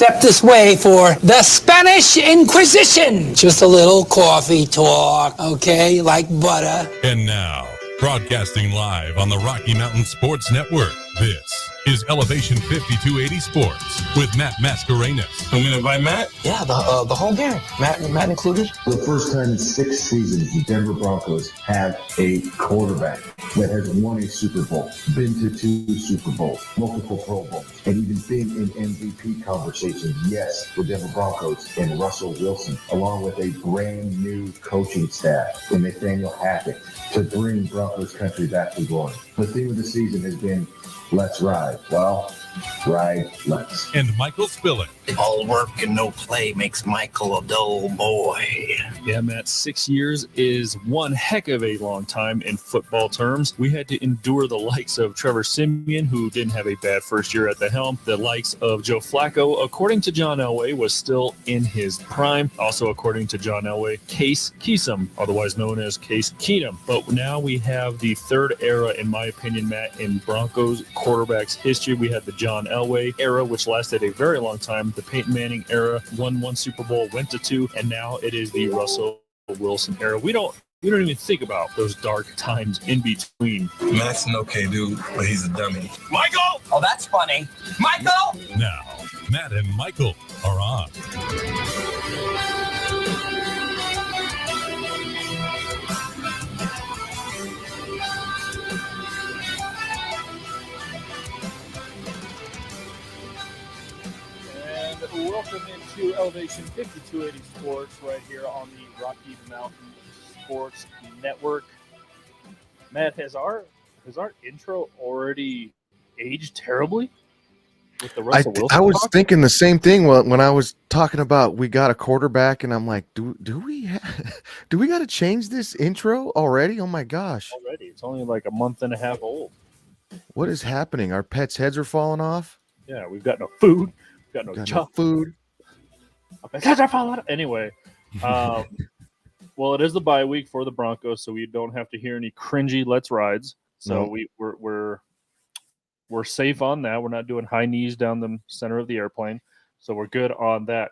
step this way for the Spanish Inquisition. Just a little coffee talk, okay, like butter. And now, broadcasting live on the Rocky Mountain Sports Network, this is Elevation 5280 Sports with Matt Mascarenas. I'm going to invite Matt? Yeah, the whole gang. Matt included. For the first time in 6 seasons, the Denver Broncos have a quarterback that has won a Super Bowl, been to 2 Super Bowls, multiple Pro Bowls, and even been in MVP conversations. Yes, the Denver Broncos and Russell Wilson, along with a brand new coaching staff in Nathaniel Hackett, to bring Broncos country back to glory. The theme of the season has been, let's ride. Well, ride, let's. And Michael Spillett. All work and no play makes Michael a dull boy. Yeah, Matt, 6 years is one heck of a long time in football terms. We had to endure the likes of Trevor Siemian, who didn't have a bad first year at the helm. The likes of Joe Flacco, according to John Elway, was still in his prime. Also, according to John Elway, Case Keenum, otherwise known as Case Keenum. But now we have the third era, in my opinion, Matt, in Broncos quarterbacks history. We had the John Elway era, which lasted a very long time. The Peyton Manning era, won 1 Super Bowl, went to 2, and now it is the Russell Wilson era. We don't even think about those dark times in between. Matt's an okay dude, but he's a dummy. Michael! Oh, that's funny. Michael! Now, Matt and Michael are on. Welcome into Elevation 5280 Sports right here on the Rocky Mountain Sports Network. Matt, has our intro already aged terribly with the Russell Wilson? I was thinking the same thing when I was talking about we got a quarterback, and I'm like, do we got to change this intro already? Oh my gosh! Already, it's only like a month and a half old. What is happening? Our pets' heads are falling off. Yeah, we've got no food. Got no job. Food. Anyway, well, it is the bye week for the Broncos, so we don't have to hear any cringy "let's rides." So we're safe on that. We're not doing high knees down the center of the airplane, so we're good on that.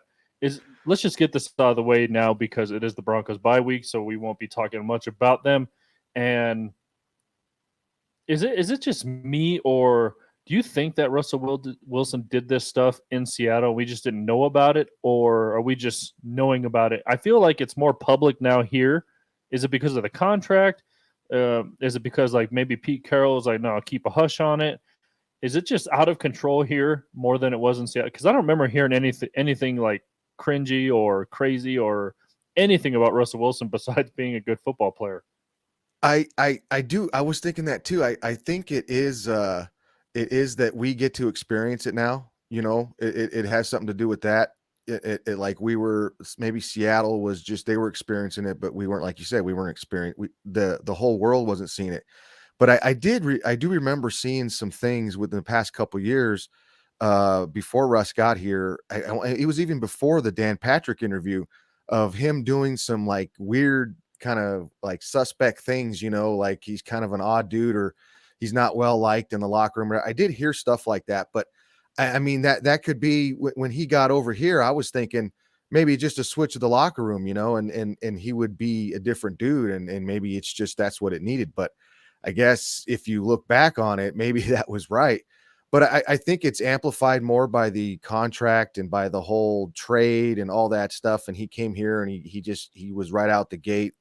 Let's just get this out of the way now because it is the Broncos bye week, so we won't be talking much about them. And is it just me, or do you think that Russell Wilson did this stuff in Seattle? We just didn't know about it, or are we just knowing about it? I feel like it's more public now here. Is it because of the contract? Is it because like maybe Pete Carroll is like, no, keep a hush on it? Is it just out of control here more than it was in Seattle? Because I don't remember hearing anything like cringy or crazy or anything about Russell Wilson besides being a good football player. I do. I was thinking that too. I think it is that we get to experience it now. You know, it has something to do with that. It like we were, maybe Seattle was just, they were experiencing it, but we weren't, like you said, we weren't experiencing, the whole world wasn't seeing it. But I do remember seeing some things within the past couple of years before Russ got here. It was even before the Dan Patrick interview of him doing some like weird kind of like suspect things, you know, like he's kind of an odd dude, or he's not well liked in the locker room. I did hear stuff like that, but I mean, that could be when he got over here. I was thinking maybe just a switch of the locker room, you know, and he would be a different dude, and maybe it's just that's what it needed. But I guess if you look back on it, maybe that was right. But I think it's amplified more by the contract and by the whole trade and all that stuff. And he came here and he was right out the gate,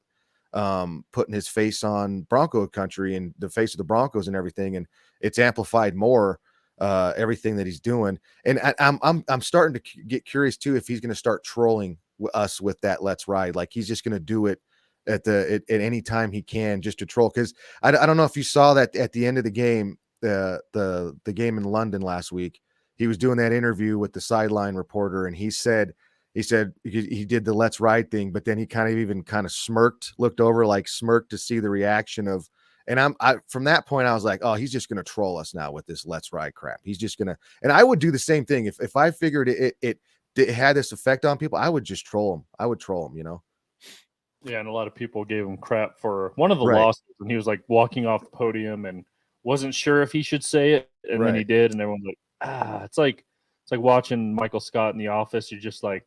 putting his face on Bronco country and the face of the Broncos and everything. And it's amplified more everything that he's doing. And I'm starting to get curious too, if he's going to start trolling us with that "let's ride." Like he's just going to do it at any time he can, just to troll. Cause I don't know if you saw that at the end of the game, the game in London last week, he was doing that interview with the sideline reporter. And he said he did the "let's ride" thing, but then he kind of smirked, looked over, like smirked to see the reaction of, and from that point, I was like, oh, he's just going to troll us now with this "let's ride" crap. He's just going to, and I would do the same thing. If I figured it had this effect on people, I would just troll him. I would troll him, you know? Yeah. And a lot of people gave him crap for one of the losses, and he was like walking off the podium and wasn't sure if he should say it. And then he did. And everyone's like, it's like it's like watching Michael Scott in The Office. You're just like,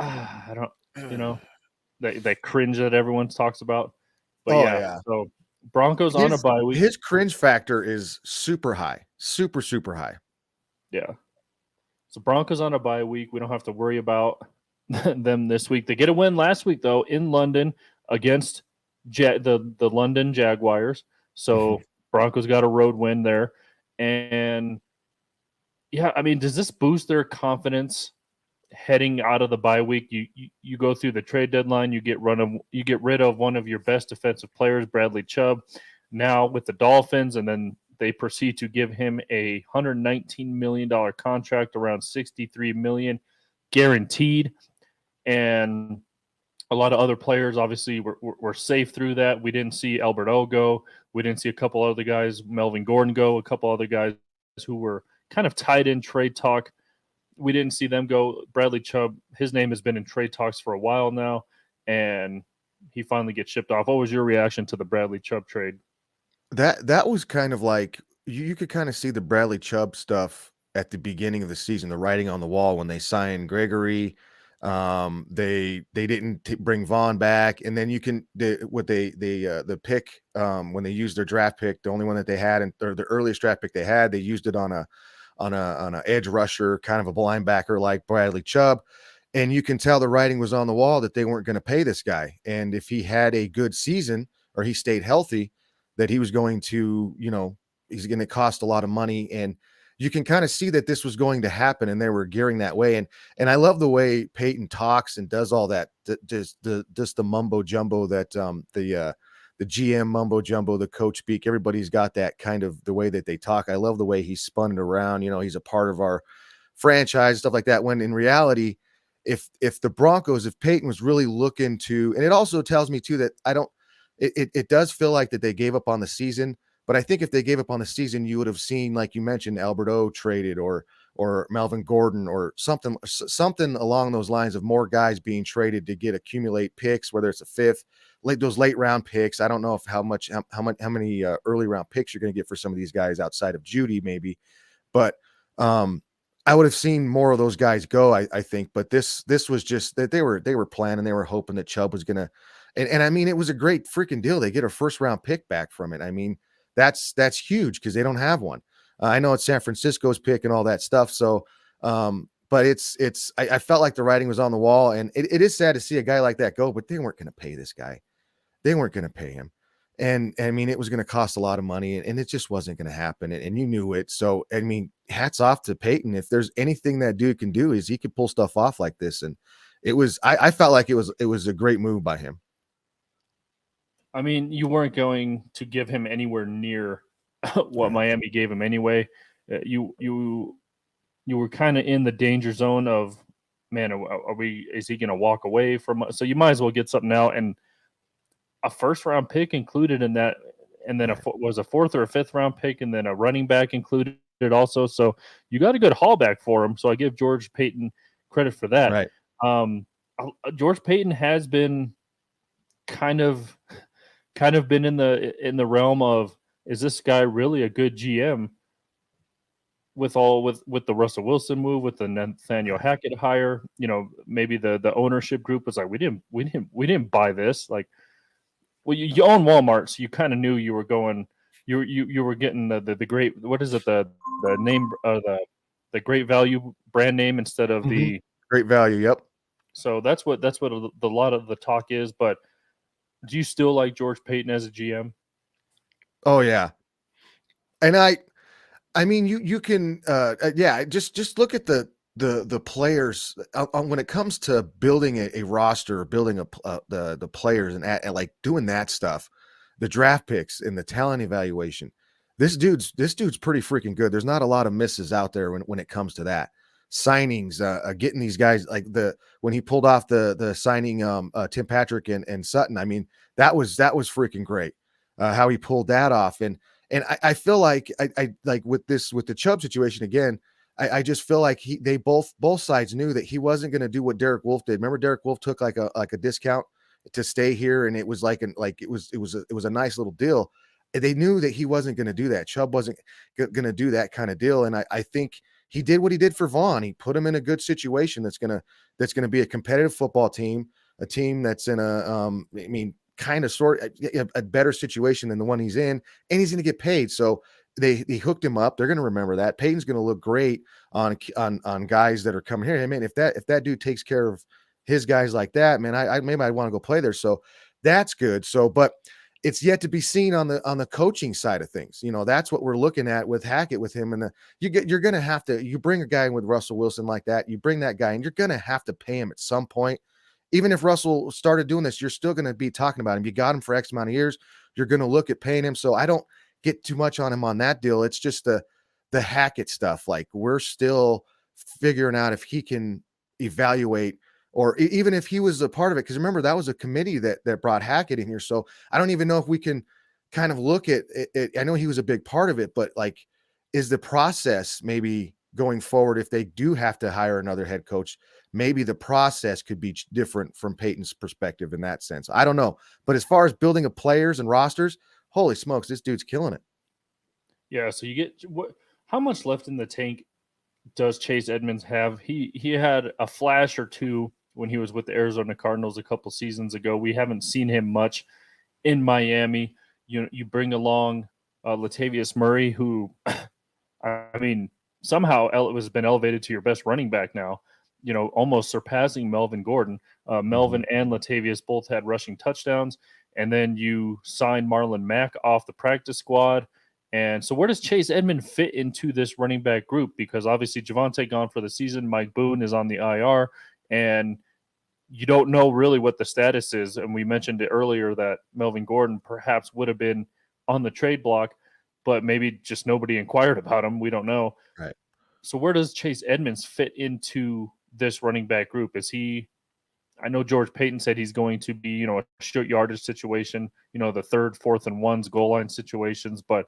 I don't, you know, that cringe that everyone talks about. But Oh yeah, yeah. so Broncos on a bye week. His cringe factor is super high. Super, super high. Yeah. So Broncos on a bye week. We don't have to worry about them this week. They get a win last week though in London against the London Jaguars. So Broncos got a road win there, and yeah, I mean, does this boost their confidence heading out of the bye week? You go through the trade deadline, you get rid of one of your best defensive players, Bradley Chubb, now with the Dolphins, and then they proceed to give him a $119 million contract, around $63 million guaranteed, and a lot of other players obviously were safe through that. We didn't see Albert O go. We didn't see a couple other guys, Melvin Gordon go, a couple other guys who were kind of tied in trade talk. We didn't see them go. Bradley Chubb, his name has been in trade talks for a while now, and he finally gets shipped off. What was your reaction to the Bradley Chubb trade? That was kind of like you could kind of see the Bradley Chubb stuff at the beginning of the season, the writing on the wall when they signed Gregory. They didn't bring Vaughn back, and then you can the pick when they used their draft pick, the only one that they had, and or the earliest draft pick they had, they used it on a edge rusher, kind of a linebacker like Bradley Chubb. And you can tell the writing was on the wall that they weren't going to pay this guy. And if he had a good season or he stayed healthy, that he was going to, he's going to cost a lot of money. And you can kind of see that this was going to happen, and they were gearing that way. And I love the way Peyton talks and does all that, just the mumbo jumbo that the GM mumbo jumbo, the coach speak. Everybody's got that kind of the way that they talk. I love the way he spun it around. He's a part of our franchise, stuff like that. When in reality, if the Broncos, if Peyton was really looking to, and it also tells me too that it does feel like that they gave up on the season. But I think if they gave up on the season, you would have seen, like you mentioned, Albert O traded or Melvin Gordon or something along those lines of more guys being traded to accumulate picks, whether it's a fifth, like those late round picks. I don't know if how many early round picks you're going to get for some of these guys outside of Judy, maybe, but I would have seen more of those guys go. I think, but this was just that they were planning, they were hoping that Chubb was going to, and I mean, it was a great freaking deal. They get a first round pick back from it. I mean, that's huge because they don't have one. I know it's San Francisco's pick and all that stuff. So, but I felt like the writing was on the wall, and it is sad to see a guy like that go, but they weren't going to pay this guy. They weren't going to pay him. And I mean, it was going to cost a lot of money, and it just wasn't going to happen. And you knew it. So, I mean, hats off to Peyton. If there's anything that dude can do, is he could pull stuff off like this. And I felt like it was a great move by him. I mean, you weren't going to give him anywhere near what Miami gave him anyway. You were kind of in the danger zone of, man, is he going to walk away from? So you might as well get something out, and a first round pick included in that, and then was a fourth or a fifth round pick, and then a running back included also. So you got a good haul back for him. So I give George Payton credit for that. Right. George Payton has been kind of been in the realm of, is this guy really a good GM? With the Russell Wilson move, with the Nathaniel Hackett hire, maybe the ownership group was like, we didn't buy this. Like, well, you own Walmart, so you kind of knew you were going, you were getting the great, what is it, the name, the great value brand name instead of the great value. Yep. So that's what a lot of the talk is. But do you still like George Payton as a GM? Oh yeah. And I mean, you can, just look at the players when it comes to building a roster, building the players and like doing that stuff, the draft picks and the talent evaluation. This dude's pretty freaking good. There's not a lot of misses out there when it comes to that. Signings, getting these guys, like when he pulled off the signing Tim Patrick and Sutton. I mean, that was freaking great. How he pulled that off. And I feel like I like with the Chubb situation again, I just feel like they both sides knew that he wasn't going to do what Derek Wolf did. Remember, Derek Wolf took like a discount to stay here, and it was it was a nice little deal. They knew that he wasn't going to do that. Chubb wasn't going to do that kind of deal, and I think he did what he did for Vaughn. He put him in a good situation that's gonna be a competitive football team, a team that's in kind of a better situation than the one he's in, and he's going to get paid. So they hooked him up. They're going to remember that. Peyton's going to look great on guys that are coming here. I mean, if that dude takes care of his guys like that, man, I maybe I'd want to go play there. So that's good. So, but it's yet to be seen on the coaching side of things. That's what we're looking at with Hackett, with him. And you're going to have to, you bring a guy in with Russell Wilson like that, you bring that guy and you're going to have to pay him at some point. Even if Russell started doing this, you're still going to be talking about him. You got him for X amount of years. You're going to look at paying him. So I don't get too much on him on that deal. It's just the Hackett stuff. Like, we're still figuring out if he can evaluate, or even if he was a part of it. Because remember, that was a committee that brought Hackett in here. So I don't even know if we can kind of look at it. I know he was a big part of it, but like, is the process maybe going forward, if they do have to hire another head coach, maybe the process could be different from Peyton's perspective in that sense. I don't know. But as far as building of players and rosters, holy smokes, this dude's killing it. Yeah. So you get how much left in the tank does Chase Edmonds have? He had a flash or two when he was with the Arizona Cardinals a couple seasons ago. We haven't seen him much in Miami. You bring along Latavius Murray, who, I mean, somehow has been elevated to your best running back now, almost surpassing Melvin Gordon. Melvin and Latavius both had rushing touchdowns. And then you signed Marlon Mack off the practice squad. And so where does Chase Edmonds fit into this running back group? Because obviously Javonte gone for the season. Mike Boone is on the IR. And you don't know really what the status is. And we mentioned it earlier that Melvin Gordon perhaps would have been on the trade block, but maybe just nobody inquired about him. We don't know. Right. So where does Chase Edmonds fit into this running back group? Is he, I know George Payton said he's going to be, a short yardage situation, the third, fourth and ones, goal line situations. But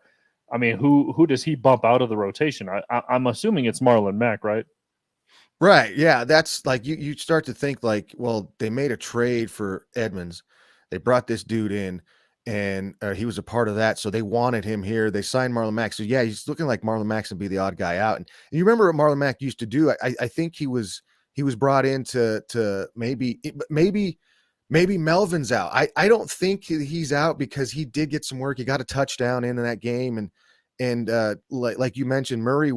I mean, who does he bump out of the rotation? I'm assuming it's Marlon Mack, right? Right. Yeah. That's like, you start to think like, well, they made a trade for Edmonds. They brought this dude in, and he was a part of that. So they wanted him here. They signed Marlon Mack. So yeah, he's looking like Marlon Mack's would be the odd guy out. And you remember what Marlon Mack used to do? I think he was brought in to maybe Melvin's out. I don't think he's out, because he did get some work. He got a touchdown in that game. And like you mentioned, Murray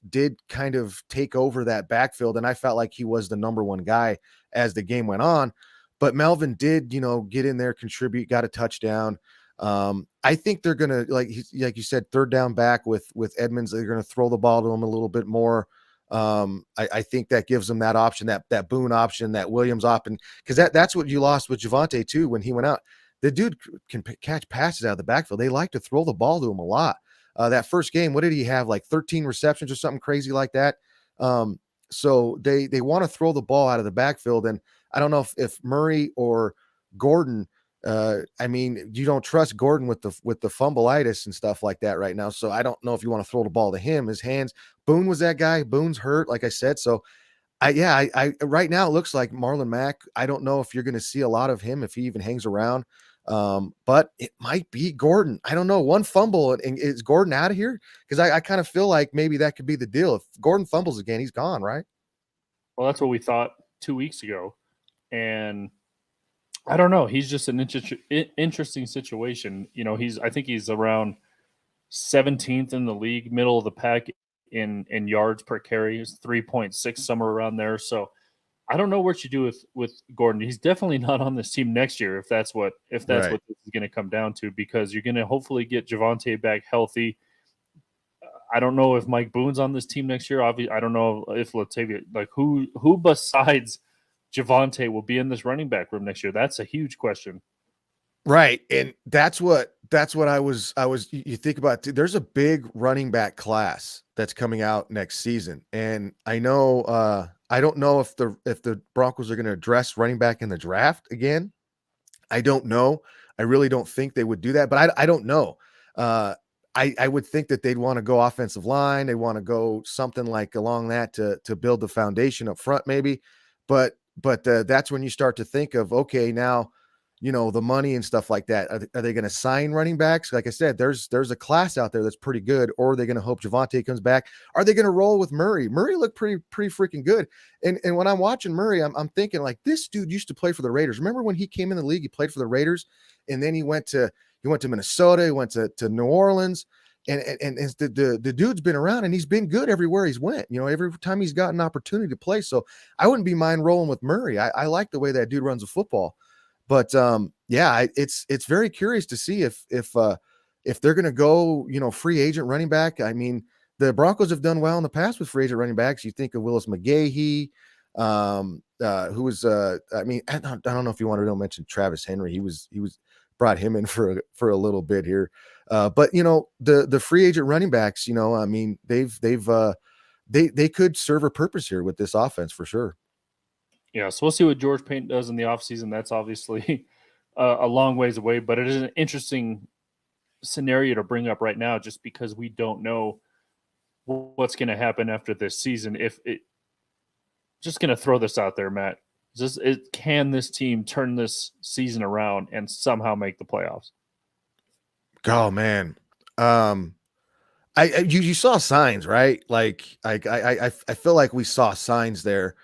did kind of take over that backfield. And I felt like he was the number one guy as the game went on. But Melvin did, get in there, contribute, got a touchdown. I think they're going to, like you said, third down back with Edmonds. They're going to throw the ball to him a little bit more. I think that gives them that option, that Boone option, that Williams option, because that's what you lost with Javonte too when he went out. The dude can catch passes out of the backfield. They like to throw the ball to him a lot. That first game, what did he have? Like 13 receptions or something crazy like that. So they want to throw the ball out of the backfield. And I don't know if Murray or Gordon, I mean, you don't trust Gordon with the fumbleitis and stuff like that right now. So I don't know if you want to throw the ball to him. His hands, Boone was that guy. Boone's hurt, like I said. So I right now it looks like Marlon Mack. I don't know if you're going to see a lot of him, if he even hangs around. But it might be Gordon. I don't know. One fumble and is Gordon out of here? Because I kind of feel like maybe that could be the deal. If Gordon fumbles again, he's gone, right? Well, that's what we thought 2 weeks ago. And I don't know. He's just an interesting situation. I think he's around 17th in the league, middle of the pack in yards per carry. He's 3.6, somewhere around there. So I don't know what you do with Gordon. He's definitely not on this team next year if that's what this is going to come down to, because you're going to hopefully get Javonte back healthy. I don't know if Mike Boone's on this team next year. Obviously, I don't know if Latavia, like who besides Javonte will be in this running back room next year. That's a huge question. Right. And that's what you think about. There's a big running back class that's coming out next season. And I know, I don't know if the Broncos are going to address running back in the draft again. I don't know. I really don't think they would do that, but I don't know. I would think that they'd want to go offensive line. They want to go something like along that to build the foundation up front, maybe. But that's when you start to think of, okay, now the money and stuff like that. Are they going to sign running backs? Like I said, there's a class out there that's pretty good, or are they going to hope Javonte comes back? Are they going to roll with Murray? Murray looked pretty freaking good. And when I'm watching Murray, I'm thinking like, this dude used to play for the Raiders. Remember when he came in the league, he played for the Raiders, and then he went to Minnesota, he went to New Orleans. And the dude's been around, and he's been good everywhere he's went, every time he's got an opportunity to play. So I wouldn't be mind rolling with Murray. I like the way that dude runs a football. But it's very curious to see if they're going to go, free agent running back. I mean, the Broncos have done well in the past with free agent running backs. You think of Willis McGahee, who was, I don't know if you want to mention Travis Henry. He was brought him in for a little bit here. But the free agent running backs, I mean, they could serve a purpose here with this offense for sure. Yeah, so we'll see what George Paton does in the offseason. That's obviously a long ways away, but it is an interesting scenario to bring up right now just because we don't know what's going to happen after this season. Just going to throw this out there, Matt. Can this team turn this season around and somehow make the playoffs? Oh, man. You saw signs, right? Like I feel like we saw signs there.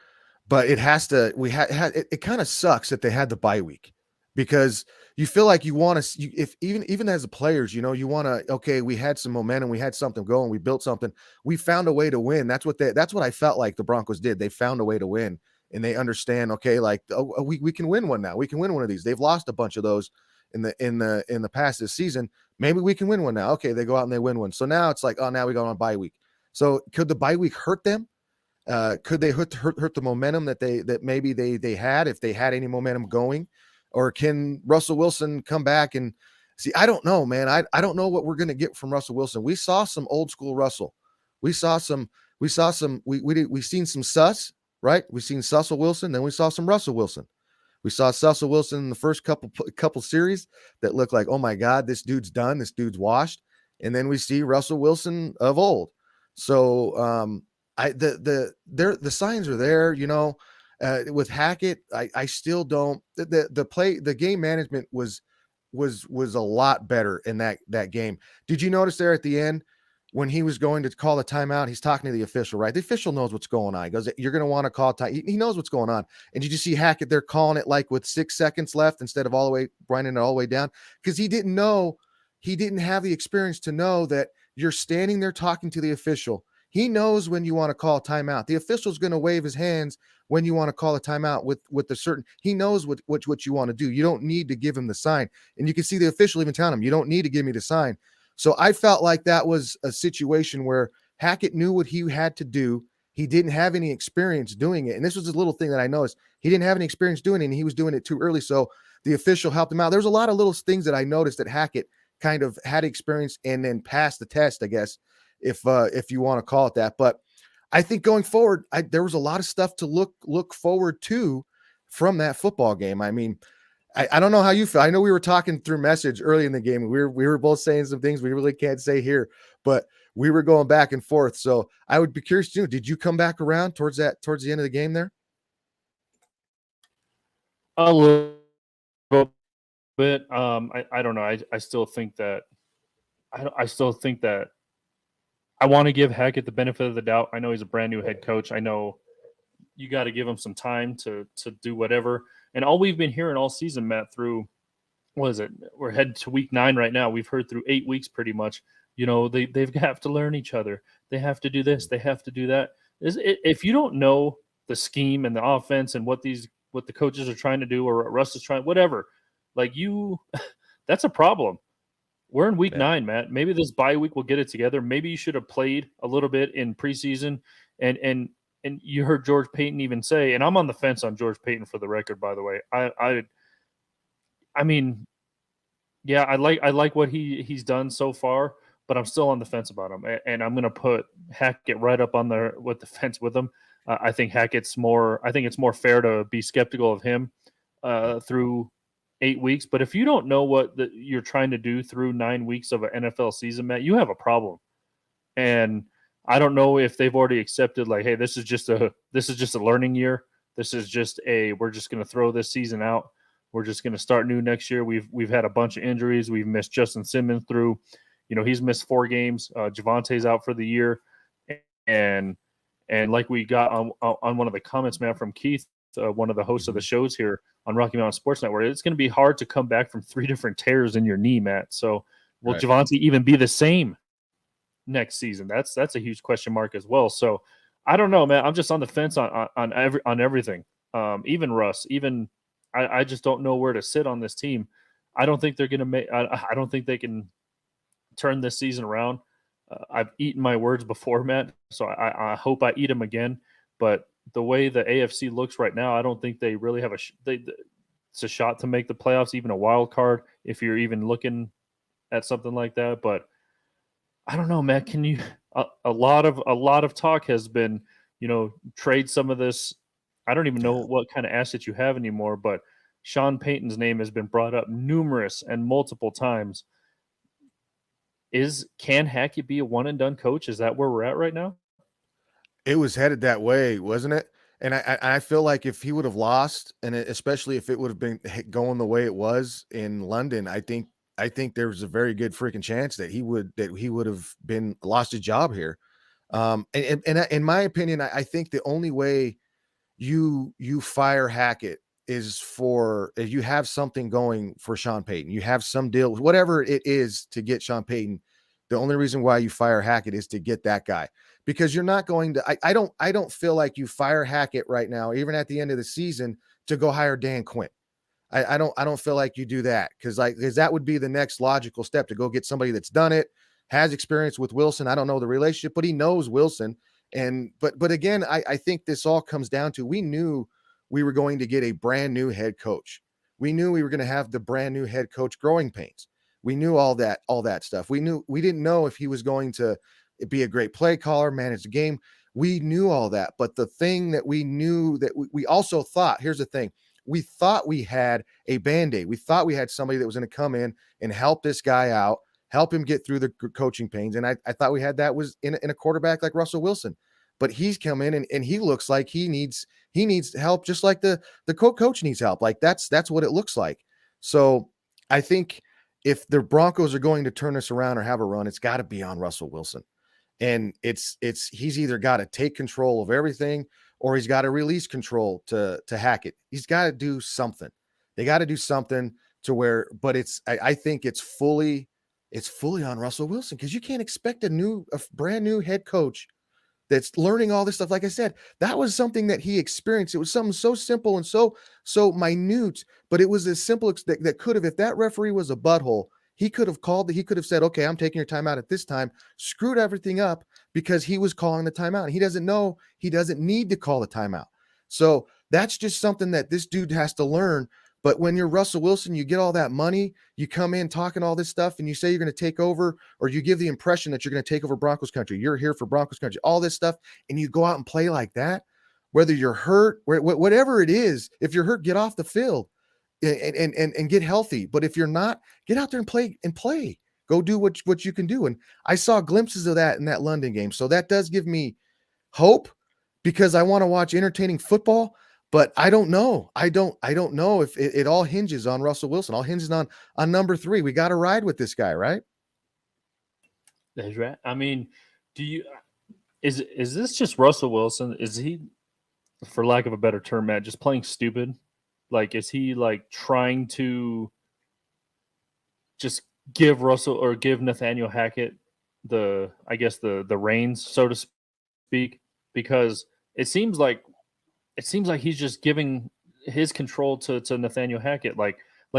But it has to. It kind of sucks that they had the bye week, because you feel like you want to. If even as the players, you want to. Okay, we had some momentum, we had something going, we built something, we found a way to win. That's what I felt like the Broncos did. They found a way to win, and they understand. Okay, like we can win one now. We can win one of these. They've lost a bunch of those in the past this season. Maybe we can win one now. Okay, they go out and they win one. So now it's like, oh, now we go on bye week. So could the bye week hurt them? Could they hurt the momentum that maybe they had, if they had any momentum going, or can Russell Wilson come back and see? I don't know, man. I don't know what we're going to get from Russell Wilson. We saw some old school Russell. We seen some Sus, right? We seen Russell Wilson. Then we saw some Russell Wilson. We saw Russell Wilson in the first couple series that looked like, oh my God, this dude's done. This dude's washed. And then we see Russell Wilson of old. So, the signs are there, with Hackett. I still don't, the game management was a lot better in that game. Did you notice there at the end when he was going to call the timeout, he's talking to the official, right? The official knows what's going on. He goes, you're going to want to call time. He knows what's going on. And did you see Hackett there calling it like with 6 seconds left instead of grinding it all the way down? Because he didn't have the experience to know that you're standing there talking to the official. He knows when you want to call a timeout. The official's going to wave his hands when you want to call a timeout with a certain. He knows what you want to do. You don't need to give him the sign. And you can see the official even telling him, you don't need to give me the sign. So I felt like that was a situation where Hackett knew what he had to do. He didn't have any experience doing it. And this was a little thing that I noticed. He didn't have any experience doing it, and he was doing it too early. So the official helped him out. There's a lot of little things that I noticed that Hackett kind of had experience and then passed the test, I guess, if you want to call it that. But I think going forward, there was a lot of stuff to look forward to from that football game. I mean, I don't know how you feel. I know we were talking through message early in the game. We were both saying some things we really can't say here, but we were going back and forth. So I would be curious to know, did you come back around towards the end of the game there? A little bit. I don't know. I still think that I want to give Hackett the benefit of the doubt. I know he's a brand new head coach. I know you got to give him some time to do whatever. And all we've been hearing all season, Matt, through, what is it? We're headed to week 9 right now. We've heard through 8 weeks pretty much. They have to learn each other. They have to do this. They have to do that. If you don't know the scheme and the offense and what the coaches are trying to do, or what Russ is trying, whatever, that's a problem. We're in week 9, Matt. Maybe this bye week will get it together. Maybe you should have played a little bit in preseason. And you heard George Paton even say, and I'm on the fence on George Paton for the record, by the way. I mean, yeah, I like what he's done so far, but I'm still on the fence about him. And I'm going to put Hackett right up on the fence with him. I think it's more fair to be skeptical of him through 8 weeks. But if you don't know what you're trying to do through 9 weeks of an NFL season, Matt, you have a problem. And I don't know if they've already accepted, like, hey, this is just a learning year. This is just we're just going to throw this season out. we're just going to start new next year. We've had a bunch of injuries. We've missed Justin Simmons through, he's missed 4 games. Javante's out for the year, and like we got on one of the comments, man, from Keith, one of the hosts of the shows here on Rocky Mountain Sports Network, it's going to be hard to come back from 3 different tears in your knee, Matt. So will Right. Javante even be the same next season? That's a huge question mark as well. So I don't know, man. I'm just on the fence on everything. Even Russ, I just don't know where to sit on this team. I don't think they're going to make. I don't think they can turn this season around. I've eaten my words before, Matt, so I hope I eat them again. But the way the AFC looks right now, I don't think they really have it's a shot to make the playoffs, even a wild card, if you're even looking at something like that. But I don't know, Matt. Can you? A lot of talk has been, trade some of this. I don't even know what kind of assets you have anymore, but Sean Payton's name has been brought up numerous and multiple times. Can Hackett be a one and done coach? Is that where we're at right now? It was headed that way, wasn't it? And I feel like if he would have lost, and especially if it would have been going the way it was in London, I think there's a very good freaking chance that he would have been lost his job here. And in my opinion, I think the only way you fire Hackett is if you have something going for Sean Payton. You have some deal, whatever it is, to get Sean Payton. The only reason why you fire Hackett is to get that guy, because you're not going to. I don't feel like you fire Hackett right now, even at the end of the season, to go hire Dan Quinn. I don't feel like you do that, because that would be the next logical step, to go get somebody that's done it, has experience with Wilson. I don't know the relationship, but he knows Wilson. But again, I think this all comes down to, we knew we were going to get a brand new head coach. We knew we were going to have the brand new head coach growing pains. We knew all that stuff. We didn't know if he was going to be a great play caller, manage the game. We knew all that. But the thing that we knew, that we also thought, here's the thing. We thought we had a Band-Aid. We thought we had somebody that was going to come in and help this guy out, help him get through the coaching pains. And I thought we had that was in a quarterback like Russell Wilson. But he's come in and he looks like he needs help, just like the coach needs help. Like that's what it looks like. So I think if the Broncos are going to turn this around or have a run, it's got to be on Russell Wilson. And he's either got to take control of everything, or he's got to release control to Hackett. He's got to do something. They got to do something to where, but I think it's fully on Russell Wilson, because you can't expect a brand new head coach that's learning all this stuff. Like I said, that was something that he experienced. It was something so simple and so minute, but it was as simple that could have, if that referee was a butthole, he could have said, okay, I'm taking your timeout at this time, screwed everything up because he was calling the timeout. And he doesn't know, he doesn't need to call the timeout. So that's just something that this dude has to learn. But when you're Russell Wilson, you get all that money, you come in talking all this stuff, and you say you're going to take over, or you give the impression that you're going to take over Broncos country. You're here for Broncos country, all this stuff, and you go out and play like that, whether you're hurt, whatever it is. If you're hurt, get off the field and get healthy. But if you're not, get out there and play. Go do what you can do. And I saw glimpses of that in that London game. So that does give me hope, because I want to watch entertaining football. But I don't know. I don't know if it all hinges on Russell Wilson. All hinges on number 3. We got to ride with this guy, right? That's right. I mean, is this just Russell Wilson? Is he, for lack of a better term, Matt, just playing stupid? Like, is he like trying to just give Nathaniel Hackett the reins, so to speak? Because it seems like he's just giving his control to Nathaniel Hackett. Like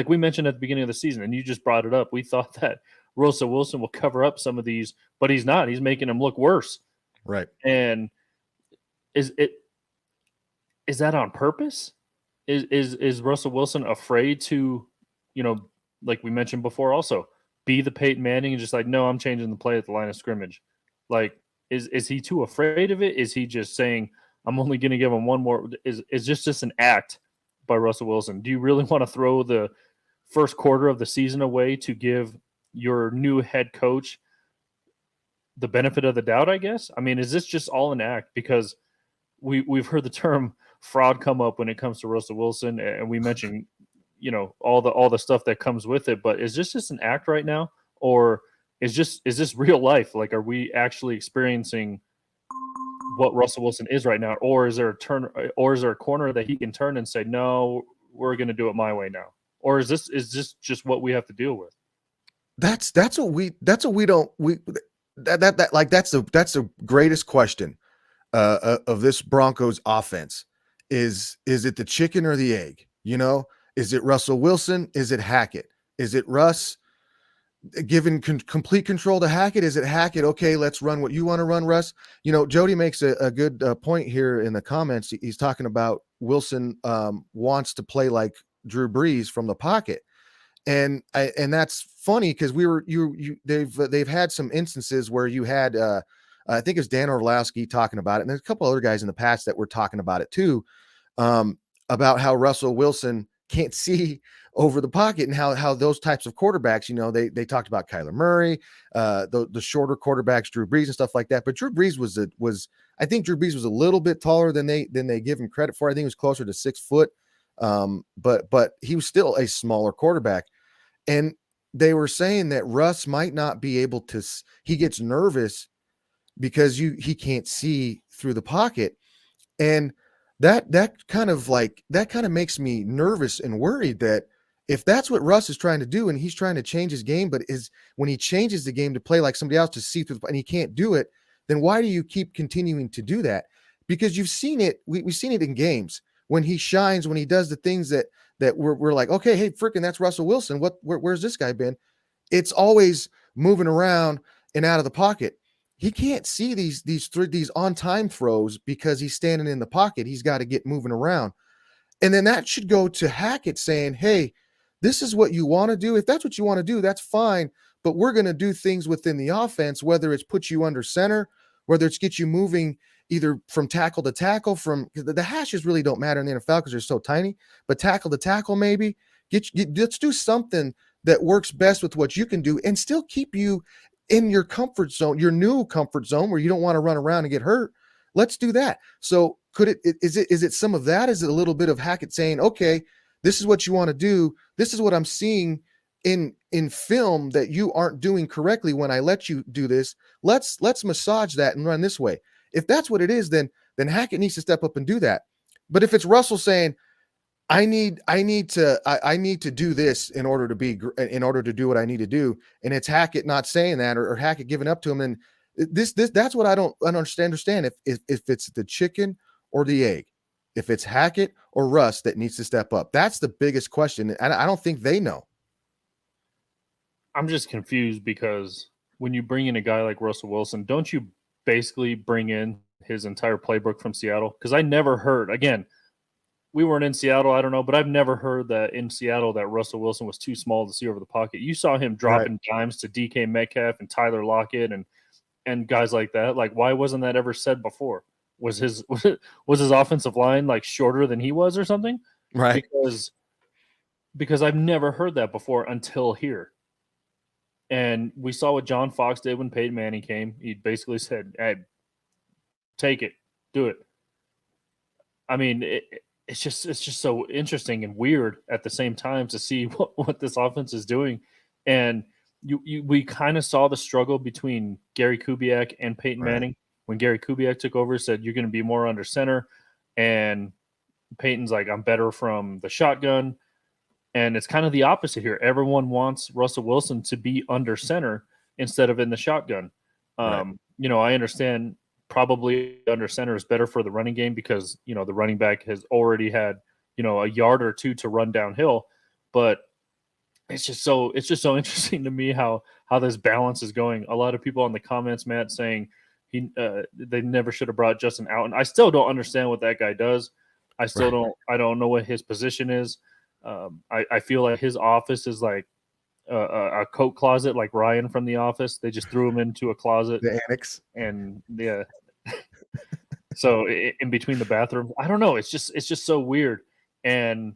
we mentioned at the beginning of the season, and you just brought it up. We thought that Russell Wilson will cover up some of these, but he's not. He's making them look worse. Right. And is that on purpose? Is Russell Wilson afraid to, like we mentioned before, also be the Peyton Manning and just like, no, I'm changing the play at the line of scrimmage? Like, is he too afraid of it? Is he just saying, I'm only going to give him one more? Is just an act by Russell Wilson? Do you really want to throw the first quarter of the season away to give your new head coach the benefit of the doubt, I guess? I mean, is this just all an act? Because we've heard the term fraud come up when it comes to Russell Wilson, and we mentioned, all the stuff that comes with it. But is this just an act right now, or is this real life? Like, are we actually experiencing what Russell Wilson is right now, or is there a corner that he can turn and say, no, we're going to do it my way now, or is this just what we have to deal with? That's what we don't that's the greatest question of this Broncos offense is it the chicken or the egg? Is it Russell Wilson? Is it Hackett? Is it Russ given complete control to Hackett? Is it Hackett? Okay, let's run what you want to run, Russ. Jody makes a good point here in the comments. He's talking about Wilson wants to play like Drew Brees from the pocket. And that's funny because they've had some instances where you had I think it's Dan Orlowski talking about it, and there's a couple other guys in the past that were talking about it too, about how Russell Wilson can't see over the pocket and how those types of quarterbacks, they talked about Kyler Murray, the shorter quarterbacks, Drew Brees and stuff like that. But Drew Brees I think Drew Brees was a little bit taller than they give him credit for. I think he was closer to 6 foot. But he was still a smaller quarterback. And they were saying that Russ might not be able to, he gets nervous because he can't see through the pocket. And that kind of makes me nervous and worried that if that's what Russ is trying to do and he's trying to change his game, but when he changes the game to play like somebody else to see through and he can't do it, then why do you keep continuing to do that? Because you've seen it. We've seen it in games when he shines, when he does the things that we're like, okay, hey, freaking, that's Russell Wilson. Where's this guy been? It's always moving around and out of the pocket. He can't see these on time throws because he's standing in the pocket. He's got to get moving around. And then that should go to Hackett saying, hey, this is what you want to do. If that's what you want to do, that's fine. But we're going to do things within the offense, whether it's put you under center, whether it's get you moving either from tackle to tackle, the hashes really don't matter in the NFL because they're so tiny, but tackle to tackle, maybe let's do something that works best with what you can do and still keep you in your comfort zone, your new comfort zone where you don't want to run around and get hurt. Let's do that. So is it some of that? Is it a little bit of Hackett saying, okay, this is what you want to do. This is what I'm seeing in film that you aren't doing correctly when I let you do this. Let's massage that and run this way. If that's what it is, then Hackett needs to step up and do that. But if it's Russell saying, I need to do this in order to do what I need to do, and it's Hackett not saying that or Hackett giving up to him, and that's what I don't understand. If it's the chicken or the egg, if it's Hackett or Russ that needs to step up, that's the biggest question, and I don't think they know. I'm just confused because when you bring in a guy like Russell Wilson, don't you basically bring in his entire playbook from Seattle? Because I never heard, again, we weren't in Seattle, I don't know, but I've never heard that in Seattle that Russell Wilson was too small to see over the pocket. You saw him dropping dimes to DK Metcalf and Tyler Lockett and guys like that. Like, why wasn't that ever said before? Was his offensive line like shorter than he was or something? Right. Because I've never heard that before until here. And we saw what John Fox did when Peyton Manning came. He basically said, hey, take it, do it. I mean, it's just so interesting and weird at the same time to see what this offense is doing. And we kind of saw the struggle between Gary Kubiak and Peyton Manning. When Gary Kubiak took over, said, you're going to be more under center. And Peyton's like, I'm better from the shotgun. And it's kind of the opposite here. Everyone wants Russell Wilson to be under center instead of in the shotgun. I understand probably under center is better for the running game because, the running back has already had, a yard or two to run downhill. But it's just so interesting to me how this balance is going. A lot of people in the comments, Matt, saying they never should have brought Justin out. And I still don't understand what that guy does. I don't know what his position is. I feel like his office is like a coat closet, like Ryan from The Office. They just threw him into a closet, the annex, and yeah. So in between the bathrooms, I don't know. It's just so weird. And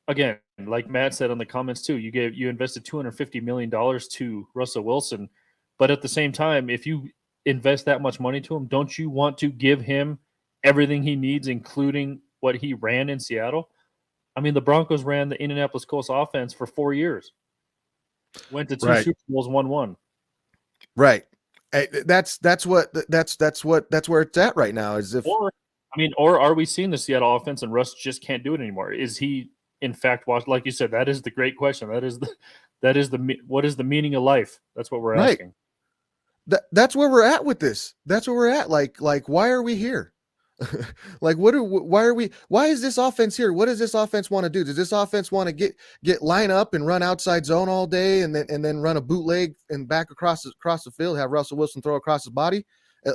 again, like Matt said on the comments too, you invested $250 million to Russell Wilson, but at the same time, if you invest that much money to him, don't you want to give him everything he needs, including what he ran in Seattle? I mean, the Broncos ran the Indianapolis Colts offense for 4 years. Went to 2 Right. Super Bowls, won one. Right. That's where it's at right now. Is if Or are we seeing the Seattle offense and Russ just can't do it anymore? Is he, in fact, like you said, that is the great question. What is the meaning of life? That's what we're Right. asking. That's where we're at with this. That's where we're at. Like why are we here? Like why is this offense here? What does this offense want to do? Does this offense want to get line up and run outside zone all day and then run a bootleg and back across the field, have Russell Wilson throw across his body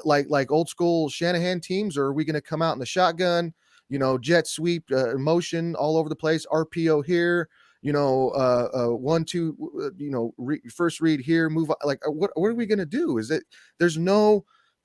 like old school Shanahan teams? Or are we going to come out in the shotgun, jet sweep, motion all over the place, RPO here, 1 2, first read here, move like what are we going to do?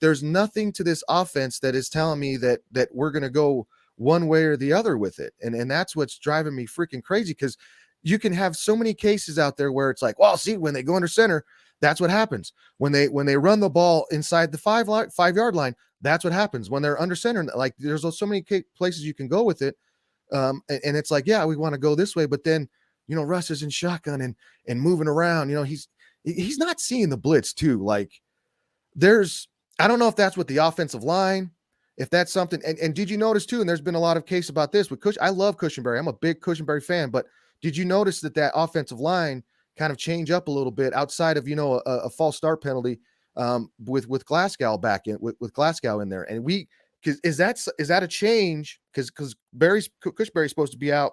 There's nothing to this offense that is telling me that we're going to go one way or the other with it. And that's what's driving me freaking crazy, because you can have so many cases out there where it's like, well, see, when they go under center, that's what happens. When they run the ball inside the 5-yard line, that's what happens. When they're under center, like there's so many places you can go with it. And it's like, yeah, we want to go this way, but then, Russ is in shotgun and moving around, he's not seeing the blitz too. Like I don't know if that's with the offensive line, if that's something. And did you notice too? And there's been a lot of case about this with I love Cushenberry. I'm a big Cushenberry fan, but did you notice that offensive line kind of change up a little bit outside of, a false start penalty with Glasgow back in with Glasgow in there? And is that a change? Because Cushenberry's supposed to be out,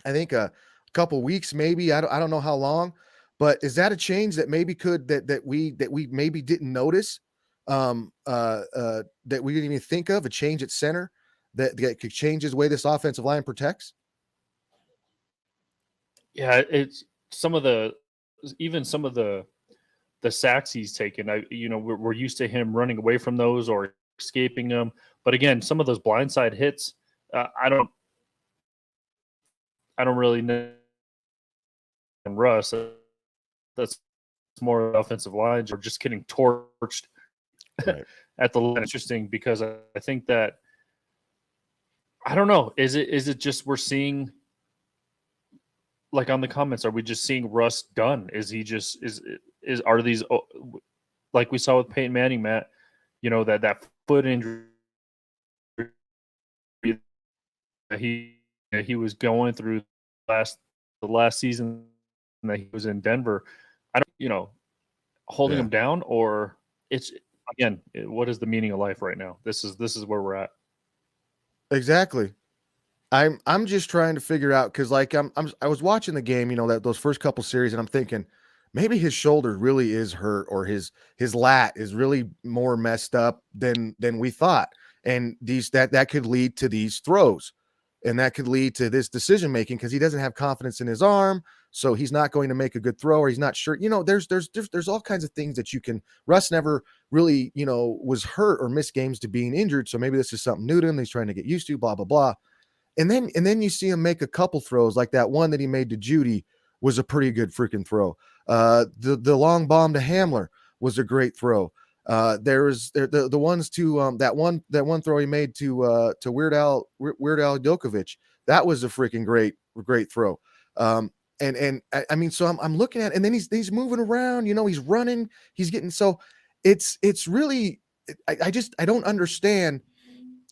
I think a couple weeks, maybe. I don't know how long, but is that a change that maybe that we maybe didn't notice? That we didn't even think of, a change at center that could change the way this offensive line protects? Yeah, it's some of the sacks he's taken. We're used to him running away from those or escaping them. But again, some of those blindside hits, I don't really know. And Russ, that's more offensive lines or just getting torched. Right. At the line. Interesting, because I think that I don't know. Is it just we're seeing, like on the comments, are we just seeing Russ done? Is he just are these, like we saw with Peyton Manning, Matt? That foot injury that he was going through the last season that he was in Denver. I don't, holding him down, or it's. Again, what is the meaning of life right now? This is where we're at. Exactly. I'm just trying to figure out, because like I was watching the game, those first couple series, and I'm thinking maybe his shoulder really is hurt, or his lat is really more messed up than we thought, and that could lead to these throws, and that could lead to this decision making, because he doesn't have confidence in his arm. So he's not going to make a good throw, or he's not sure. There's all kinds of things that you can. Russ never really, was hurt or missed games to being injured. So maybe this is something new to him. He's trying to get used to, blah, blah, blah. And then you see him make a couple throws, like that one that he made to Judy was a pretty good freaking throw. The long bomb to Hamler was a great throw. There's the ones to that one throw he made to Weird Al Djokovic. That was a freaking great throw. And I mean, so I'm looking at it, and then he's moving around, he's running, he's getting, so it's really, I don't understand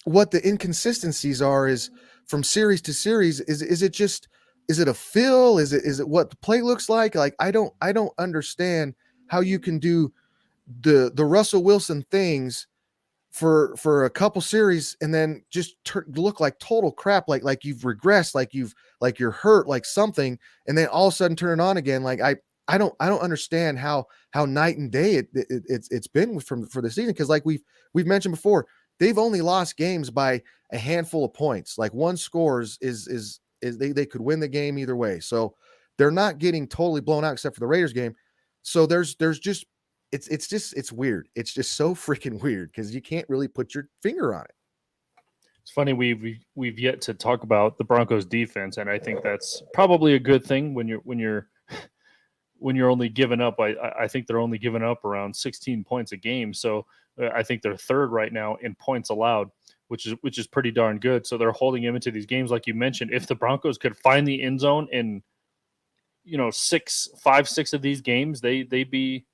what the inconsistencies are is from series to series. Is it a feel? Is it what the play looks like? Like, I don't understand how you can do the Russell Wilson things for a couple series and then just look like total crap, like you've regressed, like you're hurt, like something, and then all of a sudden turn it on again. Like I don't understand how night and day it's been for the season, because like we've mentioned before, they've only lost games by a handful of points. Like one scores is they could win the game either way, so they're not getting totally blown out except for the Raiders game. So there's just it's weird. It's just so freaking weird, because you can't really put your finger on it. It's funny, we've yet to talk about the Broncos defense, and I think that's probably a good thing when you're only giving up. I think they're only giving up around 16 points a game. So I think they're third right now in points allowed. which is pretty darn good. So they're holding him into these games, like you mentioned. If the Broncos could find the end zone in, 5-6 of these games, they'd be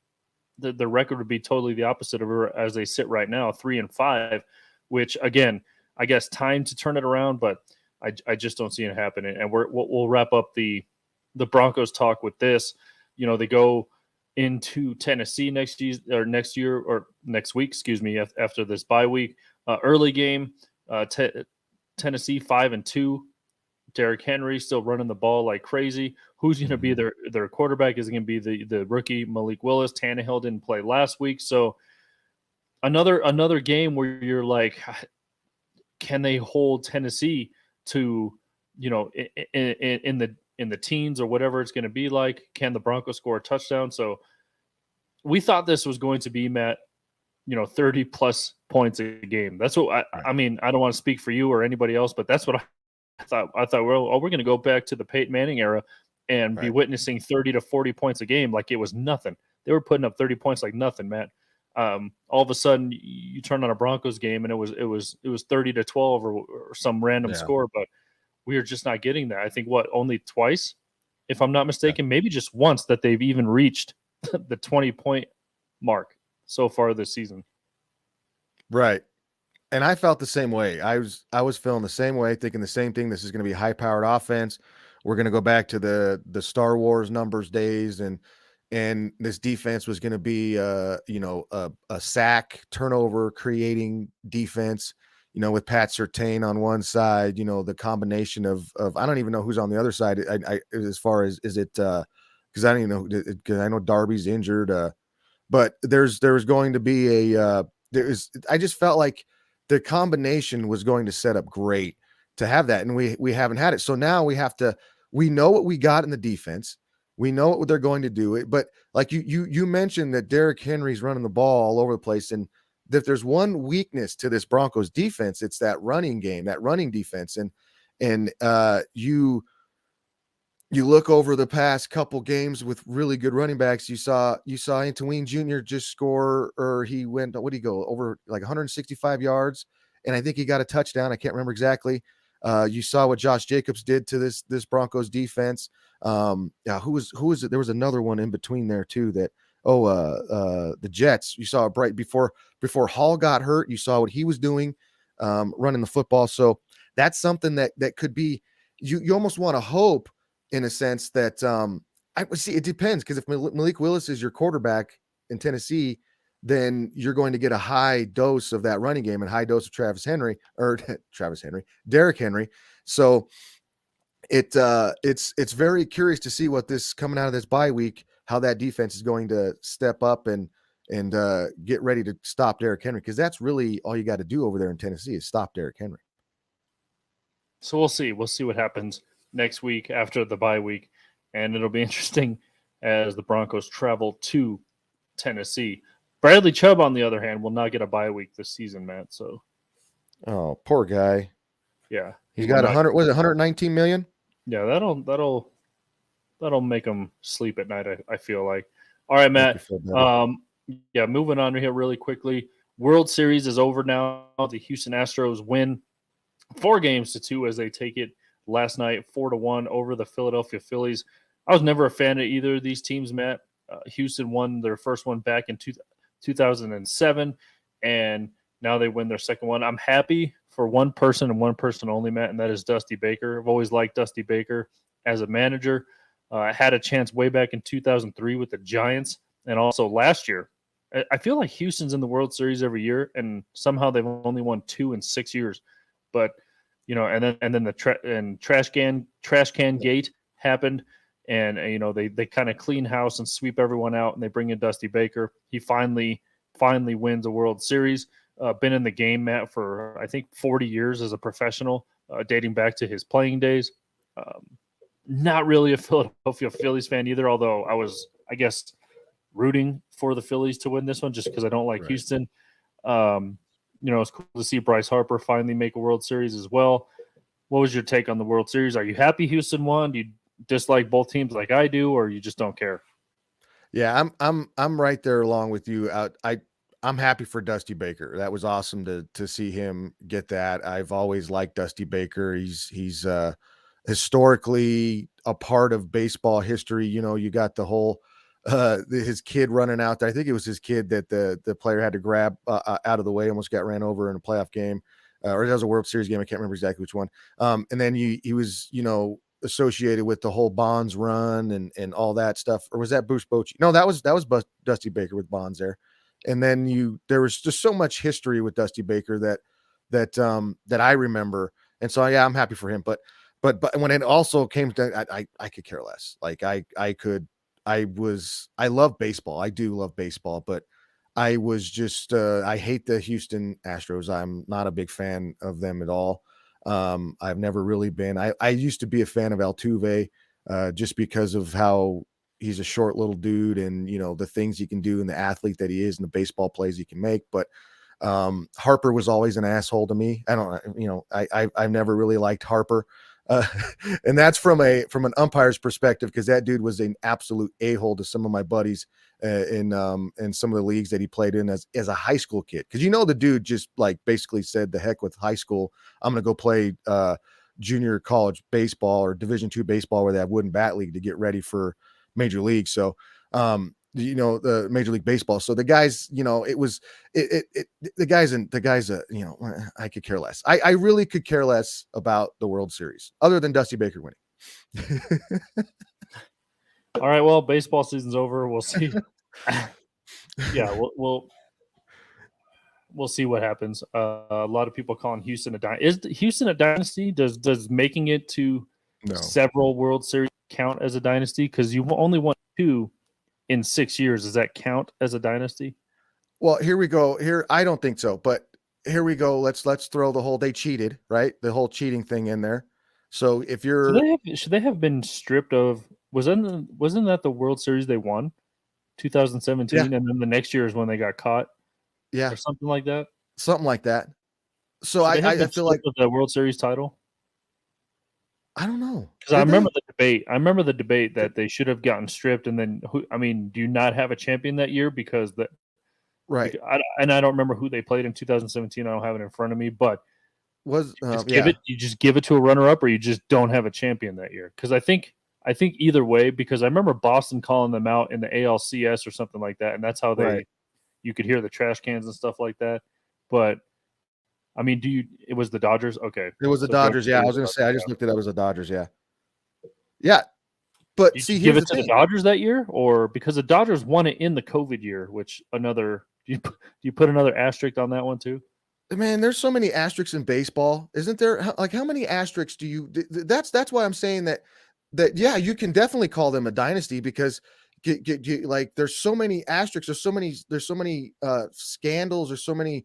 the record would be totally the opposite of as they sit right now, 3-5. Which again, I guess time to turn it around, but I just don't see it happening. And we'll wrap up the Broncos talk with this. They go into Tennessee next year or next week, excuse me, after this bye week. Early game, Tennessee 5-2. Derrick Henry still running the ball like crazy. Who's going to be their quarterback? Is it going to be the rookie Malik Willis? Tannehill didn't play last week, so another game where you're like, can they hold Tennessee to in the teens or whatever it's going to be like? Can the Broncos score a touchdown? So we thought this was going to be, Matt, 30 plus points a game. That's what I mean. I don't want to speak for you or anybody else, but that's what I thought. Well, we're going to go back to the Peyton Manning era and be witnessing 30 to 40 points a game like it was nothing. They were putting up 30 points like nothing, Matt. All of a sudden, you turn on a Broncos game and it was 30-12 or some random score, but we are just not getting that. I think only twice, if I'm not mistaken, maybe just once that they've even reached the 20-point mark so far this season. Right. And I felt the same way. I was feeling the same way, thinking the same thing. This is going to be a high-powered offense. We're going to go back to the Star Wars numbers days, and this defense was going to be a sack turnover creating defense. With Pat Surtain on one side, the combination of I don't even know who's on the other side. I as far as is it because I don't even know, because I know Darby's injured. But there's going to be I just felt like the combination was going to set up great to have that, and we haven't had it. So now we know what we got in the defense. We know what they're going to do. But like you mentioned that Derrick Henry's running the ball all over the place, and if there's one weakness to this Broncos defense, it's that running game, that running defense. And you look over the past couple games with really good running backs. You saw Antwine Jr. just score, or he went, what did he go over like 165 yards? And I think he got a touchdown. I can't remember exactly. You saw what Josh Jacobs did to this Broncos defense. Who was it? There was another one in between there too that, the Jets. You saw right before Hall got hurt. You saw what he was doing, running the football. So that's something that could be, you almost want to hope in a sense that, I would see, it depends. Cause if Malik Willis is your quarterback in Tennessee, then you're going to get a high dose of that running game and high dose of Derrick Henry. So it's very curious to see what this coming out of this bye week, how that defense is going to step up and get ready to stop Derrick Henry. Cause that's really all you got to do over there in Tennessee is stop Derrick Henry. So we'll see what happens next week after the bye week. And it'll be interesting as the Broncos travel to Tennessee. Bradley Chubb, on the other hand, will not get a bye week this season, Matt. So, oh, poor guy. Yeah, he's got 119 million. Yeah, that'll make him sleep at night. I feel like. All right, Matt. Moving on here really quickly. World Series is over now. The Houston Astros win 4-2 as they take it last night 4-1 over the Philadelphia Phillies. I was never a fan of either of these teams, Matt. Houston won their first one back in 2007, and now they win their second one. I'm happy for one person and one person only, Matt, and that is Dusty Baker. I've always liked Dusty Baker as a manager. I had a chance way back in 2003 with the Giants, and also last year. I feel like Houston's in the World Series every year, and somehow they've only won 2 in 6 years. But and then the trash can gate happened, and they kind of clean house and sweep everyone out, and they bring in Dusty Baker. He finally wins a World Series. Been in the game, Matt, for I think 40 years as a professional, dating back to his playing days. Not really a Philadelphia Phillies fan either, although I was, I guess, rooting for the Phillies to win this one just because I don't like Houston. It's cool to see Bryce Harper finally make a World Series as well. What was your take on the World Series? Are you happy Houston won? Do you dislike both teams like I do, or you just don't care? Yeah, I'm right there along with you. I'm happy for Dusty Baker. That was awesome to see him get that. I've always liked Dusty Baker. He's historically a part of baseball history. You know, you got the whole his kid running out there. I think it was his kid that the player had to grab out of the way, almost got ran over in a playoff game, or that was a World Series game. I can't remember exactly which one. And then he was, you know, associated with the whole Bonds run and all that stuff. Or was that Bruce Bochy? No, that was Dusty Baker with Bonds there. And then there was just so much history with Dusty Baker that I remember. And so, yeah, I'm happy for him. But when it also came to, I could care less. Like I love baseball. I do love baseball, but I was just, I hate the Houston Astros. I'm not a big fan of them at all. I've never really been. I used to be a fan of Altuve, just because of how he's a short little dude and, you know, the things he can do and the athlete that he is and the baseball plays he can make. But Harper was always an asshole to me. I don't, you know, I've never really liked Harper. And that's from an umpire's perspective, because that dude was an absolute a-hole to some of my buddies in some of the leagues that he played in as a high school kid. Because, you know, the dude just like basically said, the heck with high school, I'm going to go play junior college baseball or Division II baseball where they have wooden bat league to get ready for major league. So you know, the Major League Baseball. So the guys, you know, the guys, you know, I could care less. I really could care less about the World Series other than Dusty Baker winning. All right, well, baseball season's over. We'll see. Yeah, we'll see what happens. A lot of people calling Houston a dynasty. Is Houston a dynasty? Does making it to several World Series count as a dynasty? Because you only won 2 in 6 years. Does that count as a dynasty? Well, here we go. Here, I don't think so, but here we go. Let's throw the whole, they cheated, right? The whole cheating thing in there. So if you're, should they have been stripped of? Wasn't that the World Series they won, 2017, and then the next year is when they got caught, or something like that. Something like that. So I feel like the World Series title. I don't know, because I remember the debate. I remember the debate that they should have gotten stripped, and then I mean, do you not have a champion that year because that? Right. I don't remember who they played in 2017. I don't have it in front of me, but was you just give it to a runner-up, or you just don't have a champion that year. Because I think either way, because I remember Boston calling them out in the ALCS or something like that, and that's how you could hear the trash cans and stuff like that. But I mean, it was the Dodgers? Okay. It was the Dodgers, yeah. I was going to say, I just looked it up as the Dodgers, yeah. Yeah. But see, give it to the Dodgers that year, or because the Dodgers won it in the COVID year, which do you put another asterisk on that one too? Man, there's so many asterisks in baseball, isn't there? Like, how many asterisks do you? That's why I'm saying that yeah, you can definitely call them a dynasty, because like there's so many asterisks, there's so many scandals, there's so many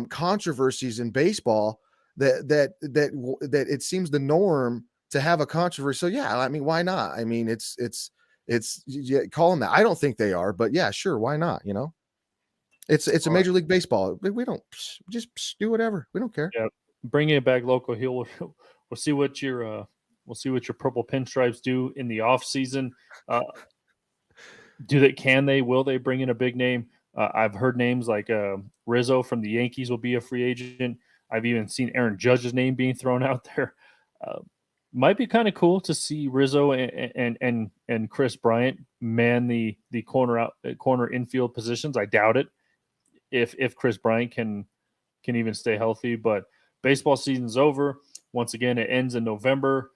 controversies in baseball that it seems the norm to have a controversy. So yeah, I mean, why not? I mean, it's call them that. I don't think they are, but yeah, sure, why not? You know, it's a Major League Baseball. We don't just do whatever. We don't care. Yeah, bring it back local. We'll see what your purple pinstripes do in the off season. Will they bring in a big name? I've heard names like Rizzo from the Yankees will be a free agent. I've even seen Aaron Judge's name being thrown out there. Might be kind of cool to see Rizzo and Chris Bryant man the corner infield positions. I doubt it if Chris Bryant can even stay healthy. But baseball season's over. Once again, it ends in November.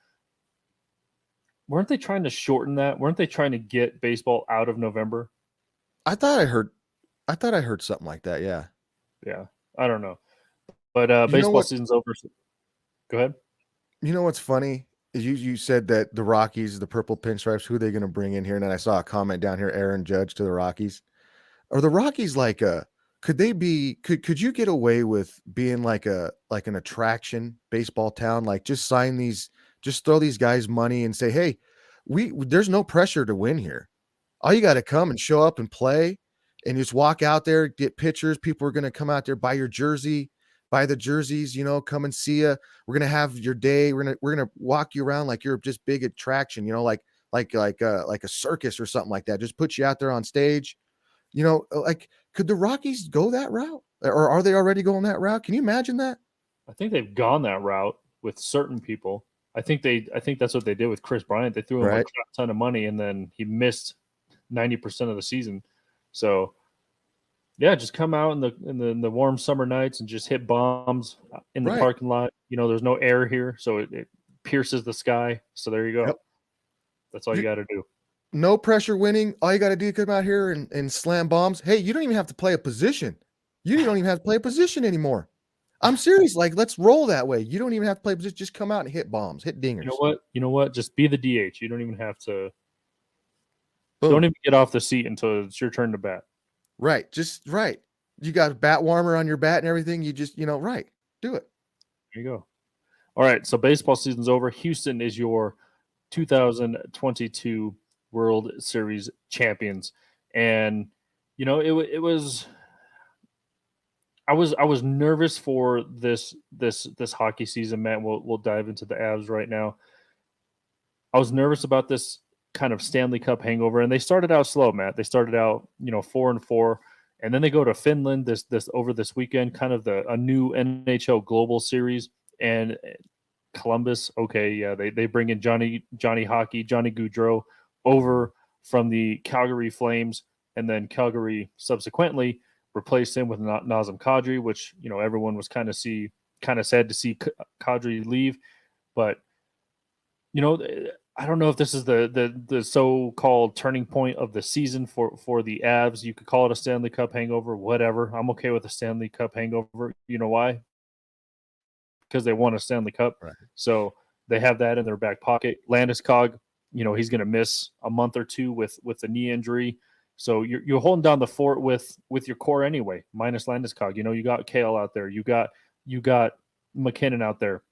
Weren't they trying to shorten that? Weren't they trying to get baseball out of November? I thought I heard something like that. Yeah. Yeah. I don't know. But baseball season's over. So go ahead. You know what's funny? You said that the Rockies, the purple pinstripes, who are they going to bring in here? And then I saw a comment down here, Aaron Judge to the Rockies. Are the Rockies like could you get away with being like an attraction baseball town? Like just throw these guys money and say, hey, there's no pressure to win here. All you got to come and show up and play and just walk out there, get pictures. People are going to come out there, buy your jersey, buy the jerseys, you know, come and see you. We're going to have your day. We're going to walk you around like you're just big attraction, you know, like a circus or something like that. Just put you out there on stage, you know, like Could the Rockies go that route, or are they already going that route? Can you imagine that? I think they've gone that route with certain people. I think that's what they did with Chris Bryant. They threw him a Right. crap ton of money, and then he missed 90% of the season. So yeah, just come out in the warm summer nights and just hit bombs in the Right. parking lot. There's no air here, so it pierces the sky. So there you go. Yep. That's all you got to do. No pressure winning. All you got to do is come out here and slam bombs. Hey, you don't even have to play a position. You don't even have to play a position anymore. I'm serious. Like, let's roll that way. You don't even have to play a position. Just come out and hit bombs, hit dingers. You know what? Just be the DH. You don't even have to. Boom. Don't even get off the seat until it's your turn to bat. Right. Just right. You got a bat warmer on your bat and everything. You just, right. Do it. There you go. All right. So baseball season's over. Houston is your 2022 World Series champions. And, it was. I was nervous for this hockey season, Matt. We'll dive into the Avs right now. I was nervous about this kind of Stanley Cup hangover, and they started out slow, Matt. They started out 4-4, and then they go to Finland this over this weekend, kind of a new NHL Global Series, and Columbus. Okay, yeah, they bring in Johnny Hockey, Johnny Gaudreau over from the Calgary Flames, and then Calgary subsequently replaced him with Nazem Kadri, which everyone was kind of sad to see Kadri leave, but I don't know if this is the so-called turning point of the season for the Avs. You could call it a Stanley Cup hangover, whatever. I'm okay with a Stanley Cup hangover. You know why? Because they won a Stanley Cup, right. So they have that in their back pocket. Landeskog, he's going to miss a month or two with the knee injury. So you're holding down the fort with your core anyway, minus Landeskog. You got Kale out there. You got McKinnon out there.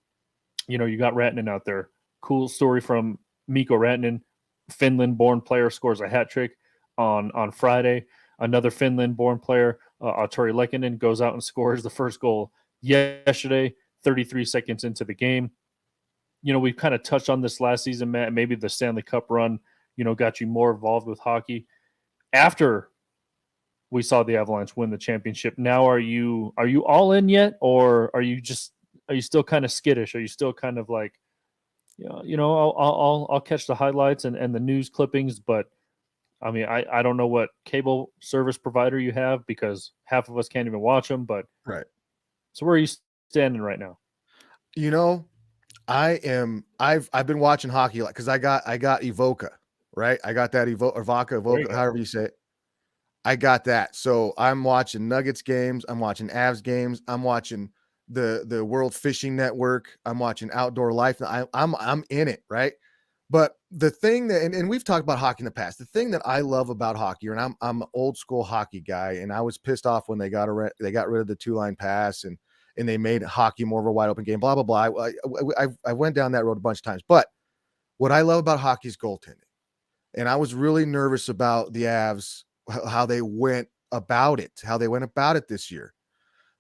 You got Rantanen out there. Cool story from Mikko Rantanen, Finland-born player, scores a hat trick on Friday. Another Finland-born player, Arturi Lehkonen, goes out and scores the first goal yesterday, 33 seconds into the game. We've kind of touched on this last season, Matt. Maybe the Stanley Cup run, got you more involved with hockey. After we saw the Avalanche win the championship, now are you all in yet, or are you still kind of skittish? Are you still kind of like, I'll catch the highlights and the news clippings, but I mean, I don't know what cable service provider you have because half of us can't even watch them. But right. So where are you standing right now? I've been watching hockey because I got Evoca. Right. I got that Evoca, however you say it. I got that. So I'm watching Nuggets games. I'm watching Avs games. I'm watching the World Fishing Network. I'm watching Outdoor Life. I'm in it. Right. But the thing that, and we've talked about hockey in the past, the thing that I love about hockey, and I'm an old school hockey guy, and I was pissed off when they got rid of the 2-line pass and they made hockey more of a wide open game, blah, blah, blah. I went down that road a bunch of times. But what I love about hockey is goaltending. And I was really nervous about the Avs, how they went about it this year.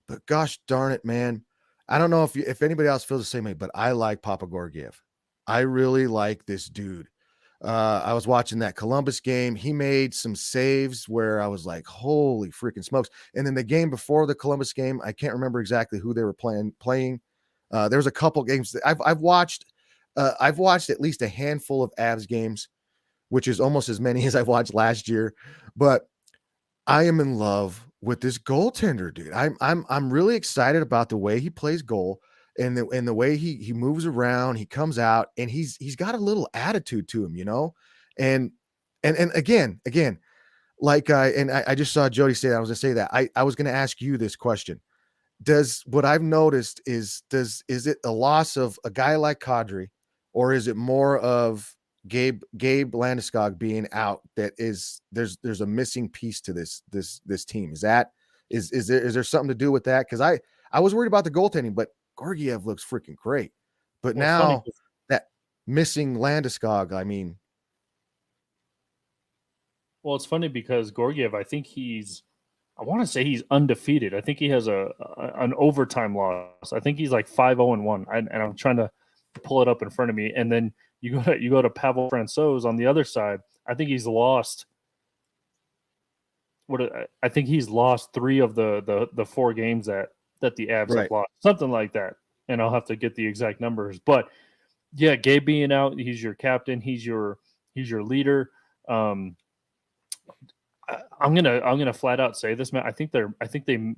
But gosh darn it, man. I don't know if anybody else feels the same way, but I like Papa Georgiev. I really like this dude. I was watching that Columbus game. He made some saves where I was like, holy freaking smokes. And then the game before the Columbus game, I can't remember exactly who they were playing. There was a couple games that I've watched at least a handful of Avs games, which is almost as many as I watched last year. But I am in love with this goaltender, dude. I'm really excited about the way he plays goal and the way he moves around. He comes out and he's got a little attitude to him, And again, like I just saw Jody say that. I was gonna say that. I was gonna ask you this question. What I've noticed is it a loss of a guy like Kadri, or is it more of Gabe Landeskog being out that there's a missing piece to this team? Is there something to do with that? Because I was worried about the goaltending, but Georgiev looks freaking great. But now that missing Landeskog, I mean, well, it's funny because Georgiev, I want to say he's undefeated. I think he has an overtime loss. I think he's like 5-0-1, and I'm trying to pull it up in front of me. And then you go to Pavel Francouz on the other side. I think he's lost. I think he's lost 3 of the 4 games that the Avs Right. have lost, something like that. And I'll have to get the exact numbers, but yeah, Gabe being out, he's your captain, he's your leader. I'm gonna flat out say this, man. I think they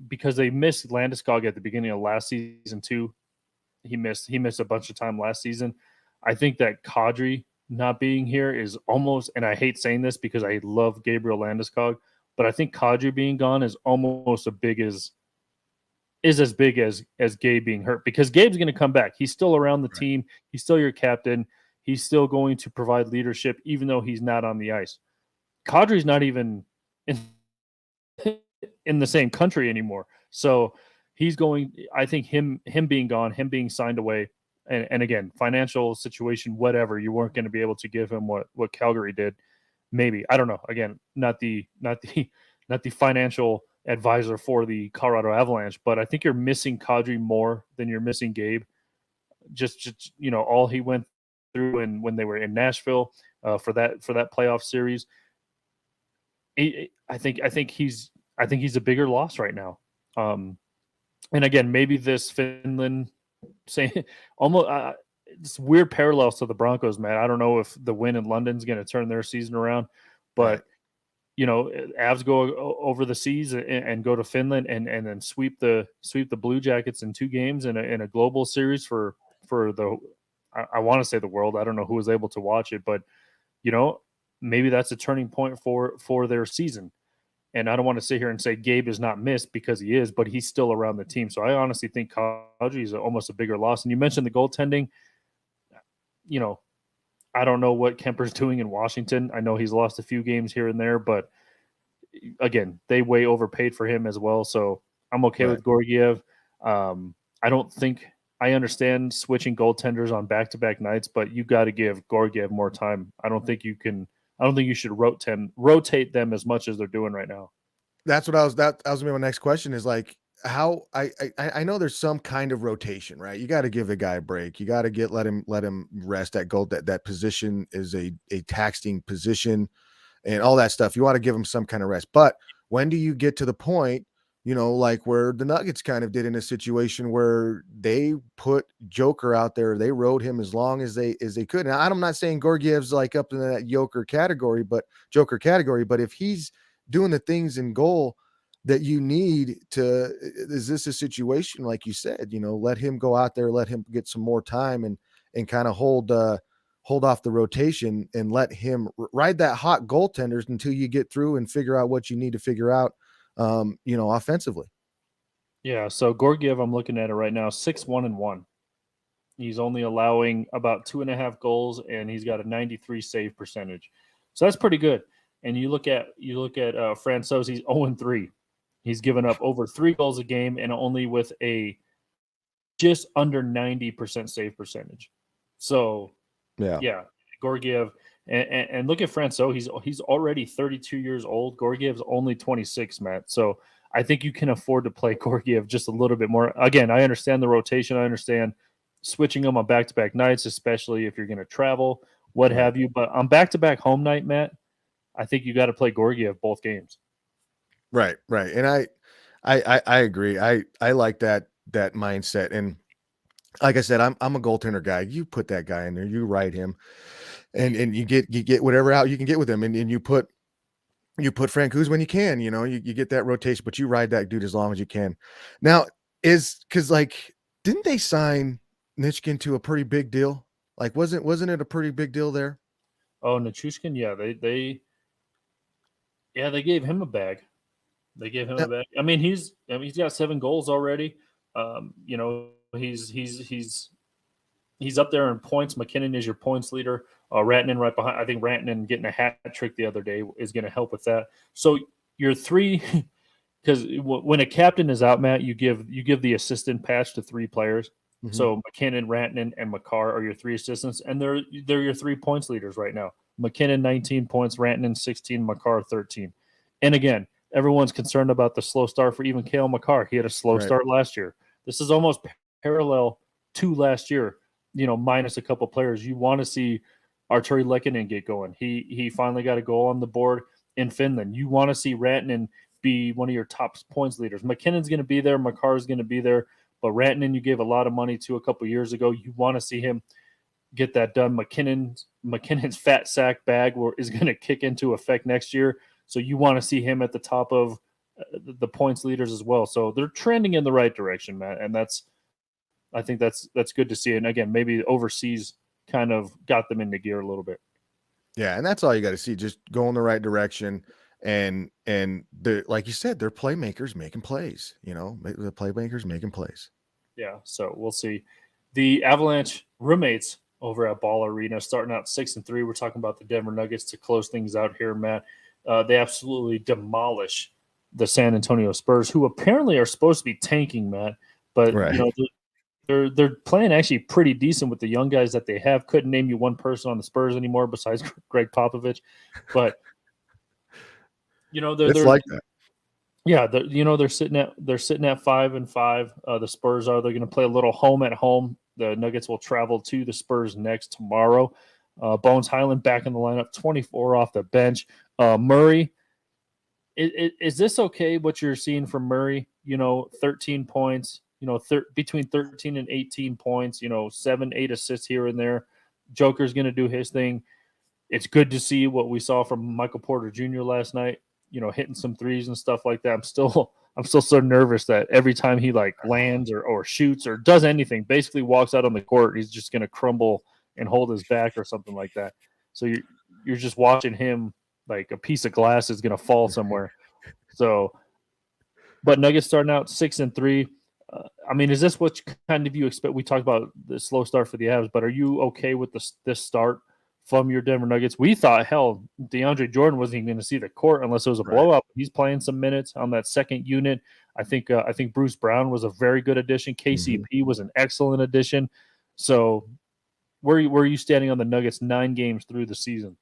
because they missed Landeskog at the beginning of last season too. He missed a bunch of time last season. I think that Kadri not being here is almost, and I hate saying this because I love Gabriel Landeskog, but I think Kadri being gone is almost as big as Gabe being hurt, because Gabe's going to come back. He's still around the team. He's still your captain. He's still going to provide leadership, even though he's not on the ice. Kadri's not even in the same country anymore. So he's going, I think him being gone, him being signed away, and again, financial situation, whatever, you weren't going to be able to give him what Calgary did. Maybe, I don't know. Again, not the financial advisor for the Colorado Avalanche, but I think you're missing Kadri more than you're missing Gabe. Just all he went through when they were in Nashville for that playoff series. I think he's a bigger loss right now. And again, maybe this Finland saying almost it's weird parallels to the Broncos, man. I don't know if the win in London's going to turn their season around, but Avs go over the seas and go to Finland and then sweep the Blue Jackets in 2 games in a global series for the I want to say the world. I don't know who was able to watch it, but maybe that's a turning point for their season. And I don't want to sit here and say Gabe is not missed, because he is, but he's still around the team. So I honestly think Kadri is almost a bigger loss. And you mentioned the goaltending. I don't know what Kemper's doing in Washington. I know he's lost a few games here and there, but again, they way overpaid for him as well. So I'm okay with Georgiev. I don't think I understand switching goaltenders on back-to-back nights, but you got to give Georgiev more time. I don't think you should rotate them as much as they're doing right now. That's what that was gonna be my next question, is like, how I know there's some kind of rotation, right? You got to give the guy a break. You got to let him rest. That goal, that position is a taxing position and all that stuff. You want to give him some kind of rest. But when do you get to the point, like where the Nuggets kind of did in a situation where they put Joker out there, they rode him as long as they could. Now, I'm not saying Georgiev's like up in that Joker category, but if he's doing the things in goal that you need to, is this a situation like you said, let him go out there, let him get some more time and kind of hold off the rotation and let him ride that hot goaltenders until you get through and figure out what you need to figure out, offensively. Yeah. So Georgiev, I'm looking at it right now, 6-1-1. He's only allowing about 2.5 goals, and he's got a 93 save percentage. So that's pretty good. And you look at Francouz, he's 0-3. He's given up over 3 goals a game and only with a just under 90% save percentage. So yeah, Georgiev, and look at Francouz. He's already 32 years old. Georgiev's only 26, Matt. So I think you can afford to play Georgiev just a little bit more. Again, I understand the rotation. I understand switching them on back-to-back nights, especially if you're going to travel, what have you. But on back-to-back home night, Matt, I think you got to play Georgiev both games. Right. And I agree. I like that mindset. And like I said, I'm a goaltender guy. You put that guy in there, you ride him, and you get whatever out you can get with him, and you put Francouz when you can. You get that rotation, but you ride that dude as long as you can. Now, because didn't they sign Nichushkin to a pretty big deal? Like, wasn't it a pretty big deal there? Oh, Nichushkin, yeah, they gave him a bag. They gave him a bag. I mean, he's got 7 goals already. He's up there in points. McKinnon is your points leader. Rantanen right behind. I think Rantanen getting a hat trick the other day is going to help with that. So your 3, because when a captain is out, Matt, you give the assistant patch to 3 players. Mm-hmm. So McKinnon, Rantanen, and Makar are your 3 assistants, and they're your 3 points leaders right now. McKinnon 19 points, Rantanen 16, Makar 13. And again, everyone's concerned about the slow start for even Cale Makar. He had a slow start last year. This is almost parallel to last year, minus a couple players. You want to see Arturi Lehkonen get going. He finally got a goal on the board. in Finland. You want to see Rantanen be one of your top points leaders. McKinnon's going to be there. Makar's going to be there. But Rantanen, you gave a lot of money to a couple years ago. You want to see him get that done. McKinnon's fat sack bag is going to kick into effect next year. So you want to see him at the top of the points leaders as well. So they're trending in the right direction, Matt. And I think that's good to see. And again, maybe overseas kind of got them into gear a little bit. Yeah, and that's all you got to see. Just go in the right direction, and they're, like you said, they're playmakers making plays. You know, the playmakers making plays. Yeah, so we'll see. The Avalanche roommates over at Ball Arena starting out 6-3. We're talking about the Denver Nuggets to close things out here, Matt. They absolutely demolish the San Antonio Spurs, who apparently are supposed to be tanking, Matt. But Right. you know, they're playing actually pretty decent with the young guys that they have. Couldn't name you one person on the Spurs anymore besides Greg Popovich, but you know they're like that. Yeah, they're sitting at 5-5. The Spurs are. They're going to play a little home at home. The Nuggets will travel to the Spurs next tomorrow. Bones Highland back in the lineup, 24 off the bench. Murray, is this okay? What you're seeing from Murray? 13 points. Between 13 and 18 points. 7-8 assists here and there. Joker's going to do his thing. It's good to see what we saw from Michael Porter Jr. last night. Hitting some threes and stuff like that. I'm still so nervous that every time he lands or shoots or does anything, basically walks out on the court, he's just going to crumble and hold his back or something like that. So you're just watching him like a piece of glass is going to fall somewhere. So, but Nuggets starting out 6-3. Is this what kind of you expect? We talked about the slow start for the Avs, but are you okay with this start from your Denver Nuggets? We thought, hell, DeAndre Jordan wasn't even going to see the court unless it was a blowout. He's playing some minutes on that second unit. I think Bruce Brown was a very good addition. KCP was an excellent addition. So where are you standing on the Nuggets 9 games through the season?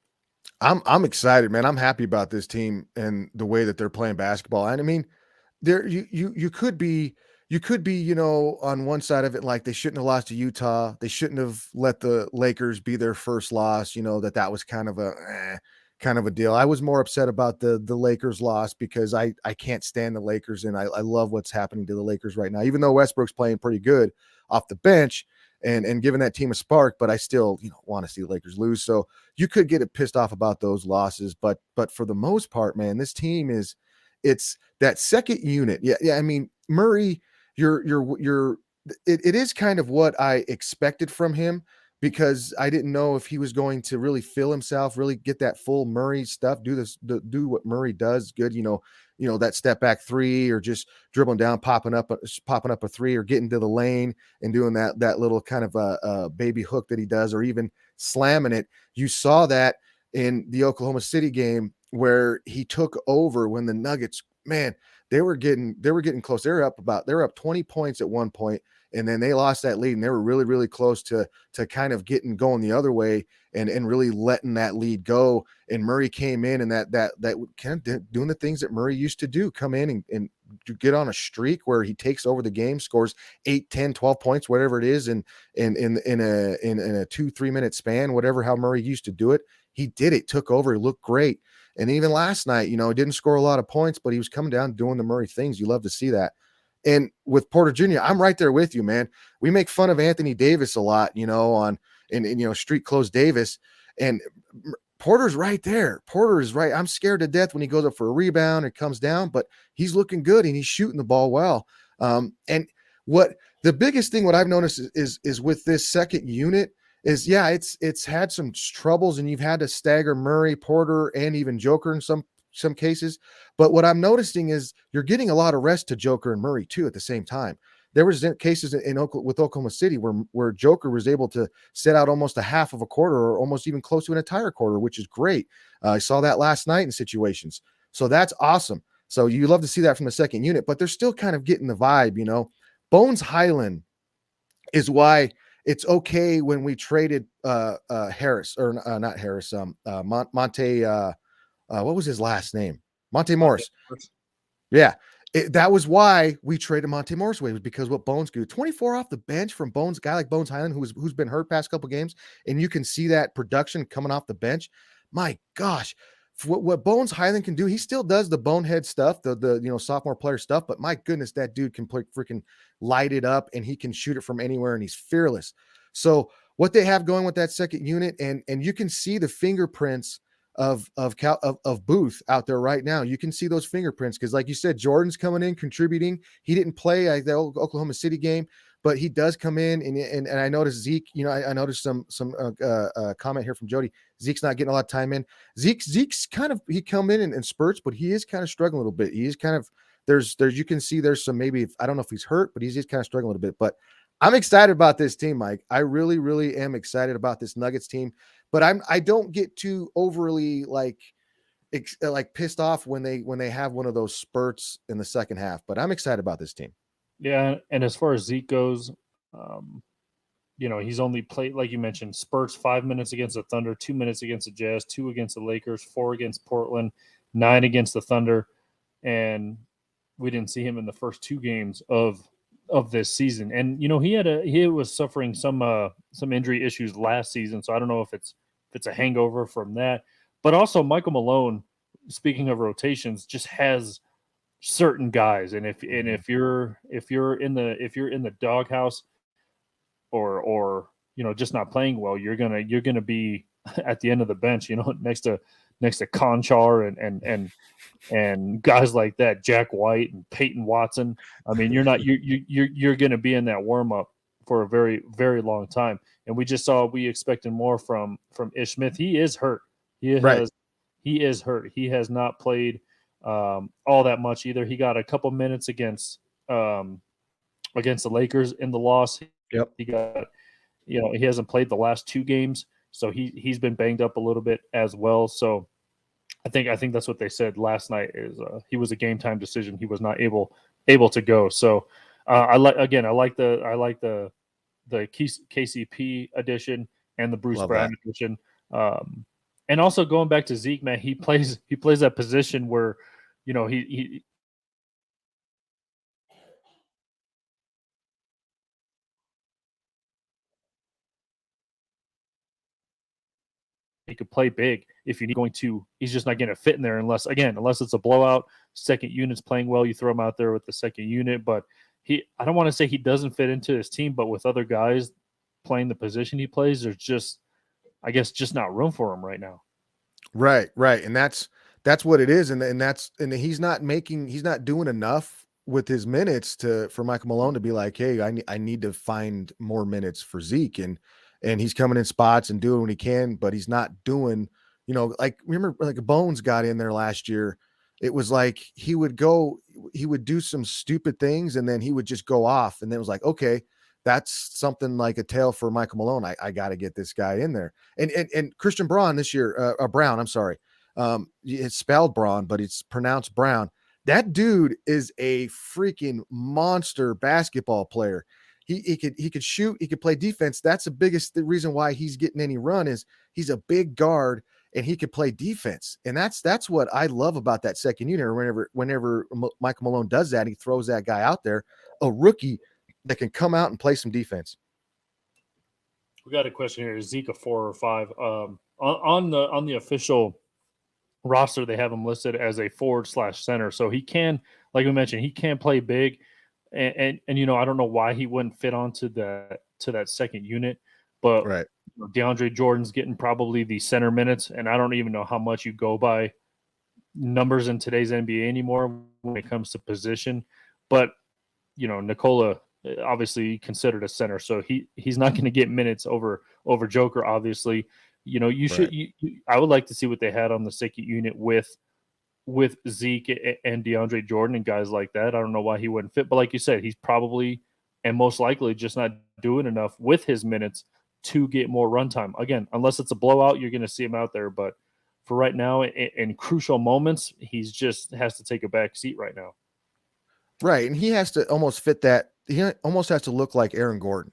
I'm excited, man. I'm happy about this team and the way that they're playing basketball. And I mean, there you could be, on one side of it, like they shouldn't have lost to Utah. They shouldn't have let the Lakers be their first loss. That was kind of a deal. I was more upset about the Lakers loss because I can't stand the Lakers, and I love what's happening to the Lakers right now, even though Westbrook's playing pretty good off the bench and giving that team a spark, but I still, want to see the Lakers lose. So you could get pissed off about those losses, but for the most part, man, this team it's that second unit. Yeah. I mean, Murray, it is kind of what I expected from him, because I didn't know if he was going to really feel himself, really get that full Murray stuff, do what Murray does good, that step back three, or just dribbling down, popping up a three, or getting to the lane and doing that little kind of a baby hook that he does, or even slamming it. You saw that in the Oklahoma City game where he took over when the Nuggets, man, they were getting close. They were up 20 points at one point, and then they lost that lead, and they were really, really close to kind of going the other way and really letting that lead go. And Murray came in, and that kind of doing the things that Murray used to do, come in and get on a streak where he takes over the game, scores 8, 10, 12 points, whatever it is, in a 2-3 minute span, how Murray used to do it. He did it, took over, he looked great. And even last night, he didn't score a lot of points, but he was coming down doing the Murray things. You love to see that. And with Porter Jr., I'm right there with you, man. We make fun of Anthony Davis a lot, on street clothes Davis, and Porter's right there. Porter is right. I'm scared to death when he goes up for a rebound and comes down, but he's looking good and he's shooting the ball well. And what the biggest thing, what I've noticed is with this second unit is, it's had some troubles, and you've had to stagger Murray, Porter, and even Joker in some cases. But what I'm noticing is you're getting a lot of rest to Joker and Murray too at the same time. There was cases with Oklahoma City where Joker was able to set out almost a half of a quarter, or almost even close to an entire quarter, which is great. I saw that last night in situations. So that's awesome. So you love to see that from the second unit, but they're still kind of getting the vibe, Bones Highland is why it's okay when we traded Harris, or not Harris, Monte, what was his last name? Monte Morris. Yeah. That was why we traded Monte Morris away, was because what Bones do. 24 off the bench from Bones, guy like Bones Highland, who's been hurt past couple games, and you can see that production coming off the bench. My gosh, what Bones Highland can do, he still does the bonehead stuff, the sophomore player stuff, but my goodness, that dude can play freaking light it up, and he can shoot it from anywhere, and he's fearless. So what they have going with that second unit, and you can see the fingerprints of Booth out there right now. You can see those fingerprints because, like you said, Jordan's coming in contributing. He didn't play the Oklahoma City game, but he does come in, and I noticed Zeke. I noticed some comment here from Jody. Zeke's not getting a lot of time in. Zeke's kind of, he come in spurts, but he is kind of struggling a little bit. He is kind of there's you can see there's some, maybe, I don't know if he's hurt, but he's just kind of struggling a little bit. But I'm excited about this team, Mike. I really, really am excited about this Nuggets team. But I don't get too overly like pissed off when they have one of those spurts in the second half. But I'm excited about this team. Yeah, and as far as Zeke goes, he's only played, like you mentioned, spurts 5 minutes against the Thunder, 2 minutes against the Jazz, 2 against the Lakers, 4 against Portland, 9 against the Thunder, and we didn't see him in the first 2 games of this season. And he was suffering some injury issues last season, so I don't know if it's a hangover from that. But also Michael Malone, speaking of rotations, just has certain guys, and if you're in the doghouse or just not playing well, you're gonna be at the end of the bench, next to Conchar and guys like that, Jack White and Peyton Watson. I mean, you're gonna be in that warm up for a very, very long time. And we expected more from Ish Smith. He is hurt. He is hurt. He has not played all that much either. He got a couple minutes against the Lakers in the loss. Yep. He got, he hasn't played the last 2 games, so he's been banged up a little bit as well. So I think that's what they said last night is he was a game time decision. He was not able to go. So I like the KCP edition and the Bruce Love Brown that. edition. And also going back to Zeke, man, he plays that position where, he could play big if you're going to. He's just not going to fit in there unless it's a blowout. Second unit's playing well, you throw him out there with the second unit. But I don't want to say he doesn't fit into his team, but with other guys playing the position he plays, there's just not room for him right now. Right. And that's what it is. And he's not doing enough with his minutes for Michael Malone to be like, hey, I need to find more minutes for Zeke. And he's coming in spots and doing what he can, but he's not doing, remember like Bones got in there last year. It was like he would do some stupid things and then he would just go off. And then it was like, okay, that's something like a tale for Michael Malone. I got to get this guy in there. And Christian Braun this year, Brown, I'm sorry. It's spelled Braun, but it's pronounced Brown. That dude is a freaking monster basketball player. He could shoot, he could play defense. That's the biggest reason why he's getting any run is he's a big guard and he could play defense. And that's what I love about that second unit. Whenever Michael Malone does that, he throws that guy out there, a rookie that can come out and play some defense. We got a question here: is Zeke a 4 or 5? On the official roster, they have him listed as a forward/center. So he can, like we mentioned, he can play big. And I don't know why he wouldn't fit onto that second unit, but right. DeAndre Jordan's getting probably the center minutes, and I don't even know how much you go by numbers in today's NBA anymore when it comes to position. But Nikola obviously considered a center, so he's not going to get minutes over Joker. Obviously, I would like to see what they had on the second unit with Zeke and DeAndre Jordan and guys like that. I don't know why he wouldn't fit, but like you said, he's probably and most likely just not doing enough with his minutes to get more runtime. Again, unless it's a blowout, you're going to see him out there. But for right now, in crucial moments, he's just has to take a back seat right now. Right, and he has to almost fit that. He almost has to look like Aaron Gordon.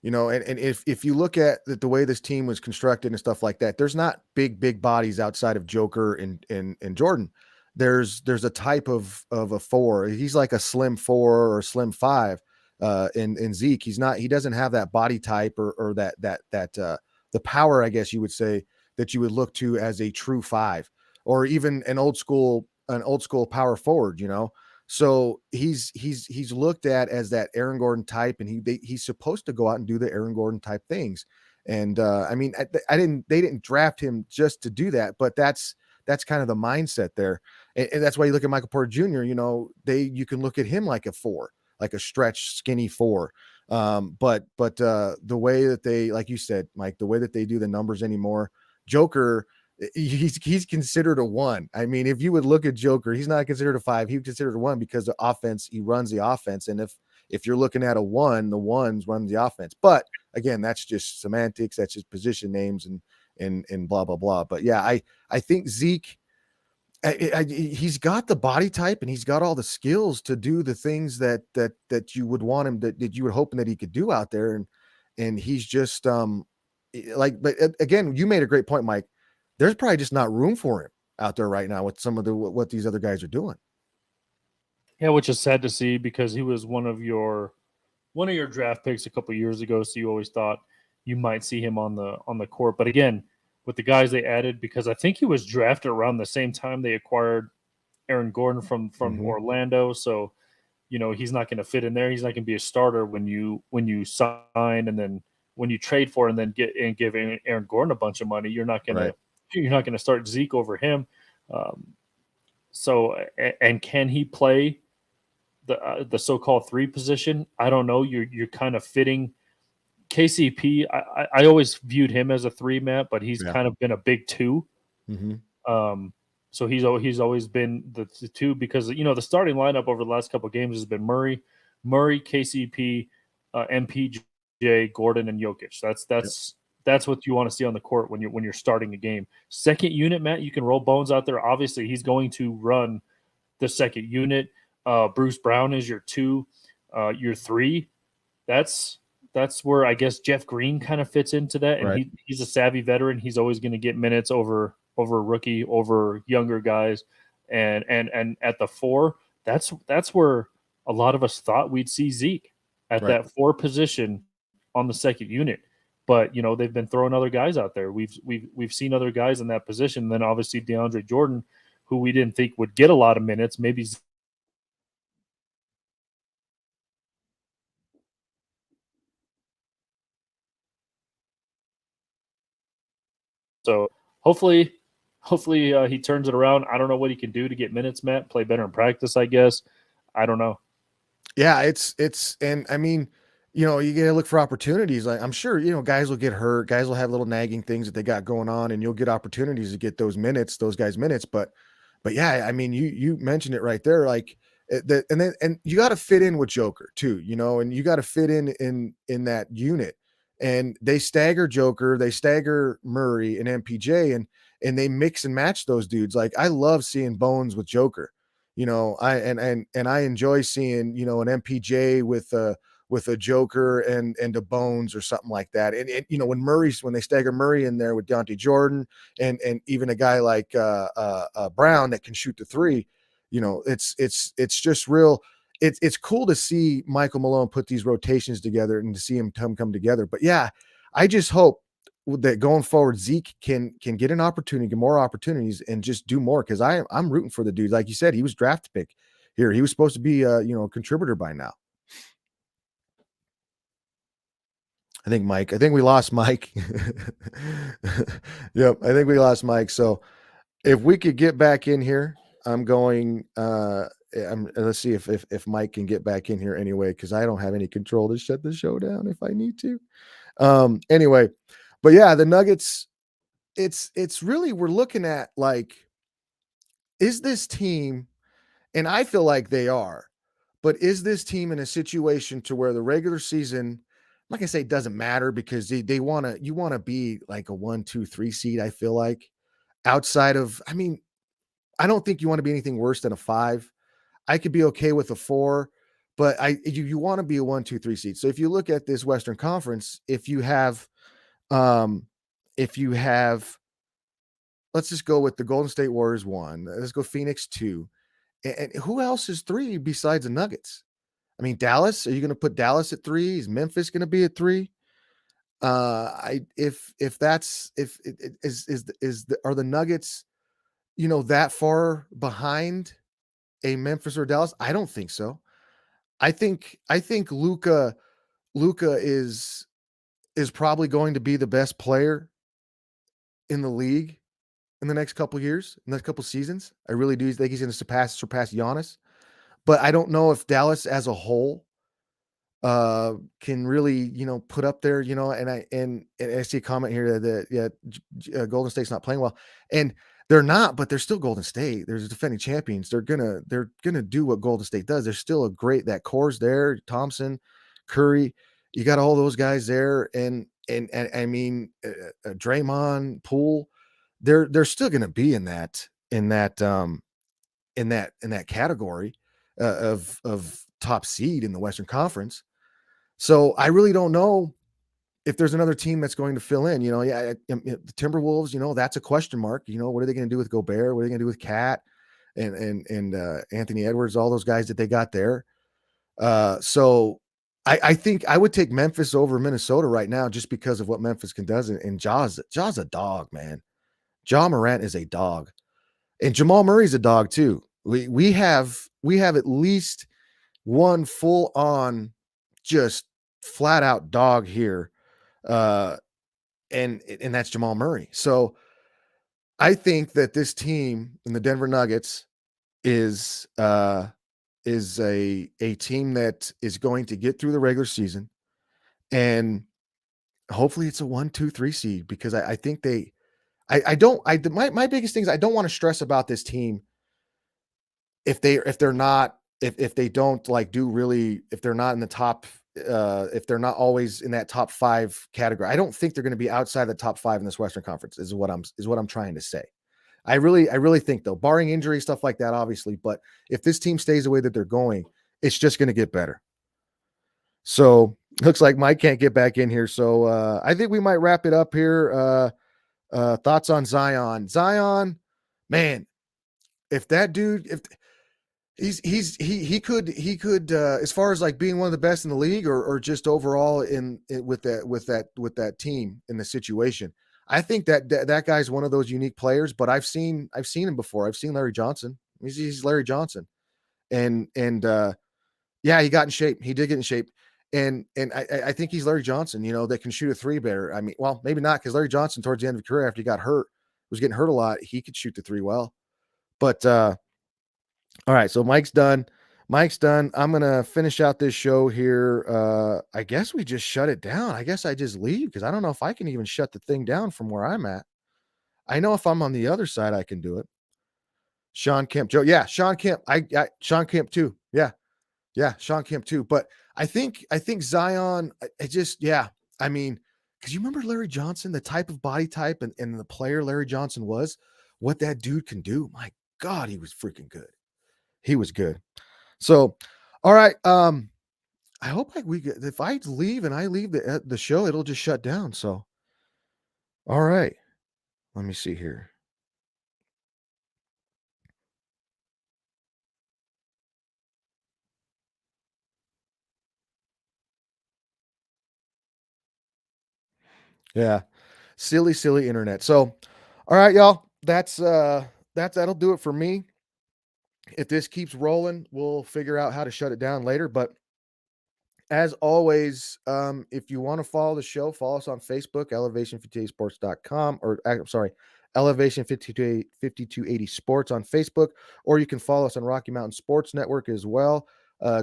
And if you look at the way this team was constructed and stuff like that, there's not big bodies outside of Joker and Jordan. There's a type of a 4. He's like a slim 4 or slim 5. In Zeke, he doesn't have that body type or that the power, I guess you would say, that you would look to as a true 5. or even an old school power forward, you know. So he's looked at as that Aaron Gordon type, and he's supposed to go out and do the Aaron Gordon type things. And I mean, they didn't draft him just to do that, but that's kind of the mindset there. And that's why you look at Michael Porter Jr., you know, you can look at him like a 4, like a stretch skinny 4. But the way that they, like you said, Mike, the way that they do the numbers anymore, Joker, he's considered a 1. I mean, if you would look at Joker, he's not considered a 5. He's considered a 1 because the offense, he runs the offense. And if you're looking at a 1, the ones run the offense. But again, that's just semantics. That's just position names and blah, blah, blah. But yeah, I think Zeke, he's got the body type and he's got all the skills to do the things that you would want him that you were hoping that he could do out there. And he's just but again, you made a great point, Mike. There's probably just not room for him out there right now with some of what these other guys are doing. Yeah, which is sad to see because he was one of your draft picks a couple of years ago. So you always thought you might see him on the court. But again, with the guys they added, because I think he was drafted around the same time they acquired Aaron Gordon from Orlando. So, you know, he's not going to fit in there. He's not going to be a starter when you sign and then when you trade for and then give Aaron Gordon a bunch of money. You're not going to start Zeke over him. So can he play the so-called 3 position? I don't know. You're kind of fitting KCP. I always viewed him as a 3, Matt, but he's kind of been a big 2. So he's always been the 2 because, you know, the starting lineup over the last couple of games has been Murray, KCP, MPJ, Gordon, and Jokic. That's what you want to see on the court when you're starting a game. Second unit, Matt, you can roll Bones out there. Obviously, he's going to run the second unit. Bruce Brown is your 2, your 3. That's where I guess Jeff Green kind of fits into that, and he's a savvy veteran. He's always going to get minutes over a rookie, over younger guys, and at the 4, that's where a lot of us thought we'd see Zeke at that 4 position on the second unit. But you know, they've been throwing other guys out there. We've seen other guys in that position. And then obviously DeAndre Jordan, who we didn't think would get a lot of minutes, maybe. So hopefully he turns it around. I don't know what he can do to get minutes, Matt. Play better in practice, I guess. I don't know. Yeah, it's and I mean, you know, you got to look for opportunities. Like I'm sure, you know, guys will get hurt, guys will have little nagging things that they got going on, and you'll get opportunities to get those guys minutes. But yeah, I mean, you mentioned it right there, like and you got to fit in with Joker too, you know, and you got to fit in that unit. And they stagger Joker, they stagger Murray and MPJ, and they mix and match those dudes. Like I love seeing Bones with Joker. You know, I enjoy seeing, you know, an MPJ with a Joker and a Bones or something like that. And you know, when they stagger Murray in there with Deontay Jordan and even a guy like Brown that can shoot the 3, you know, it's just real. It's cool to see Michael Malone put these rotations together and to see him come together. But yeah, I just hope that going forward, Zeke can get an opportunity, get more opportunities, and just do more. Because I'm rooting for the dude. Like you said, he was draft pick here. He was supposed to be a contributor by now. I think we lost Mike. Yep, I think we lost Mike. So if we could get back in here, I'm going. Let's see if Mike can get back in here anyway, because I don't have any control to shut the show down if I need to. Anyway, but yeah, the Nuggets. It's really, we're looking at like, is this team, and I feel like they are, but is this team in a situation to where the regular season, like I say, it doesn't matter because you want to be like a 1, 2, 3 seed. I feel like outside of, I mean, I don't think you want to be anything worse than a 5. I could be okay with a 4, but you want to be a 1, 2, 3 seed. So if you look at this Western Conference, if you have, let's just go with the Golden State Warriors 1. Let's go Phoenix 2. And who else is 3 besides the Nuggets? I mean, Dallas, are you going to put Dallas at 3? Is Memphis going to be at 3? Are the Nuggets that far behind a Memphis or Dallas? I don't think so. I think Luca is probably going to be the best player in the league in the next couple years, in the next couple seasons. I really do think he's going to surpass Giannis. But I don't know if Dallas as a whole can really, put up there, and I see a comment here that Golden State's not playing well, and they're not, but they're still Golden State. There's defending champions. They're gonna do what Golden State does. They're still that core's there. Thompson, Curry, you got all those guys there, and I mean, Draymond, Poole, they're still gonna be in that category of top seed in the Western Conference. So I really don't know if there's another team that's going to fill in. The Timberwolves, that's a question mark. What are they going to do with Gobert? What are they going to do with Cat and Anthony Edwards? All those guys that they got there. So I think I would take Memphis over Minnesota right now just because of what Memphis can does. And Ja's a dog, man. Ja Morant is a dog, and Jamal Murray's a dog too. We have at least one full on, just flat out dog here. And that's Jamal Murray. So I think that this team in the Denver Nuggets is a team that is going to get through the regular season, and hopefully it's a 1, 2, 3 seed, because I think my biggest thing is I don't want to stress about this team if they're not in the top, if they're not always in that top 5 category. I don't think they're going to be outside the top 5 in this Western Conference is what I'm trying to say. I really think, though, barring injury, stuff like that, obviously, but if this team stays the way that they're going, it's just going to get better. So looks like Mike can't get back in here. So I think we might wrap it up here. Thoughts on Zion, man, if that dude, if he could as far as like being one of the best in the league, or just overall with that team in the situation. I think that guy's one of those unique players, but I've seen him before. I've seen Larry Johnson. He's Larry Johnson. And yeah, he got in shape. He did get in shape. And I think he's Larry Johnson, that can shoot a 3 better. I mean, well, maybe not, because Larry Johnson towards the end of his career, after he got hurt, was getting hurt a lot. He could shoot the 3 well. But all right, so Mike's done. I'm going to finish out this show here. I guess we just shut it down. I guess I just leave, because I don't know if I can even shut the thing down from where I'm at. I know if I'm on the other side, I can do it. Sean Kemp, Joe. Yeah, Sean Kemp. Sean Kemp too. Yeah, Sean Kemp too. But I think Zion, I mean, because you remember Larry Johnson, the type of body type and the player Larry Johnson was, what that dude can do. My God, he was freaking good. He was good. So, all right. I hope if I leave and I leave the show, it'll just shut down. So, all right. Let me see here. Yeah. Silly internet. So, all right, y'all. That'll do it for me. If this keeps rolling, we'll figure out how to shut it down later. But as always, if you want to follow the show, follow us on Facebook, elevation58sports.com, or I'm sorry, Elevation 5280 Sports on Facebook, or you can follow us on Rocky Mountain Sports Network as well.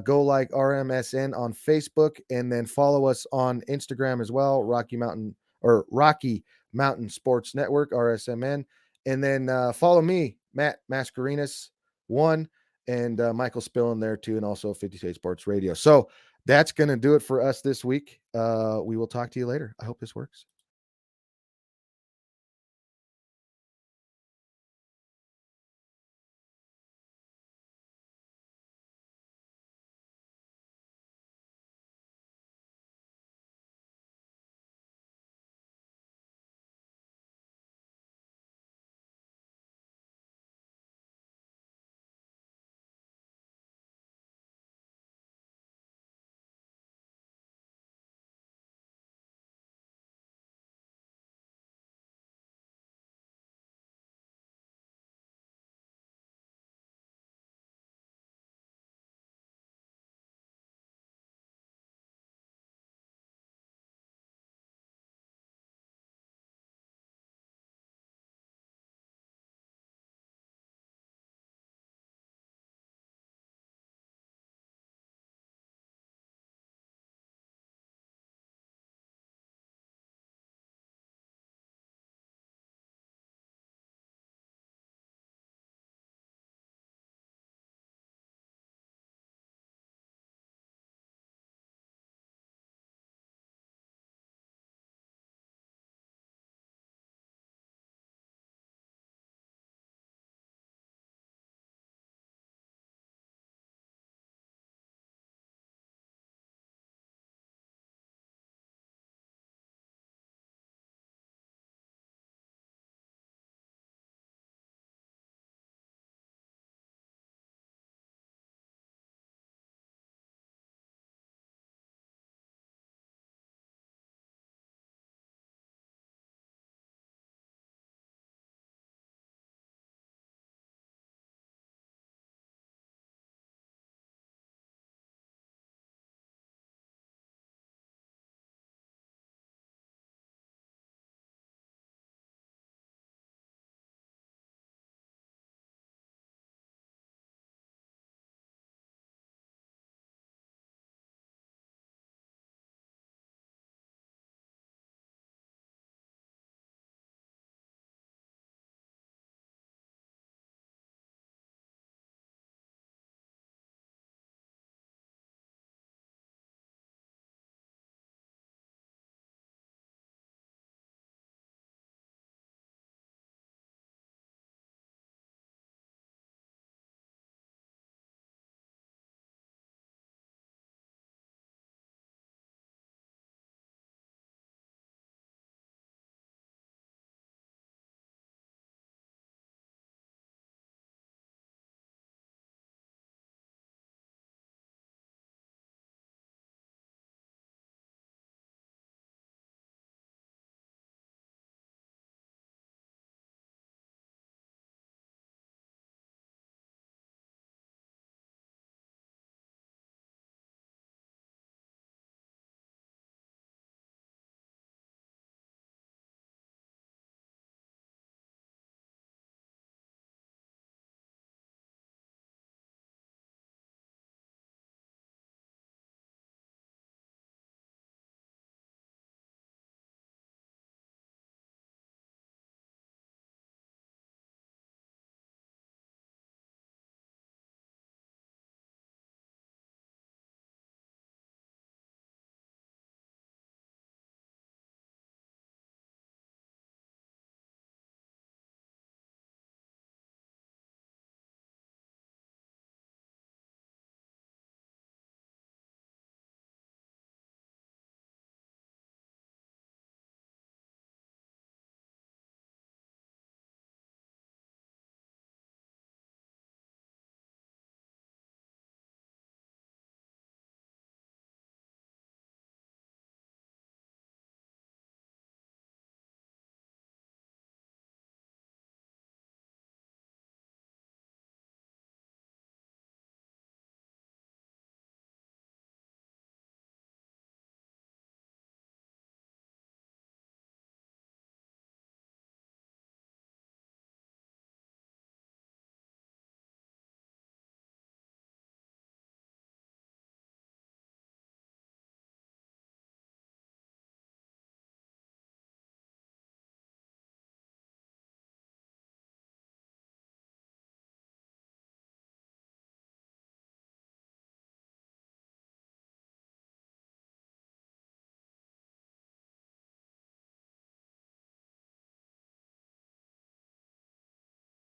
Go like RMSN on Facebook, and then follow us on Instagram as well, Rocky Mountain Sports Network, RSMN. And then follow me, Matt Mascarinas 1, and Michael Spillin there too, and also 58 Sports Radio. So that's going to do it for us this week. We will talk to you later. I hope this works.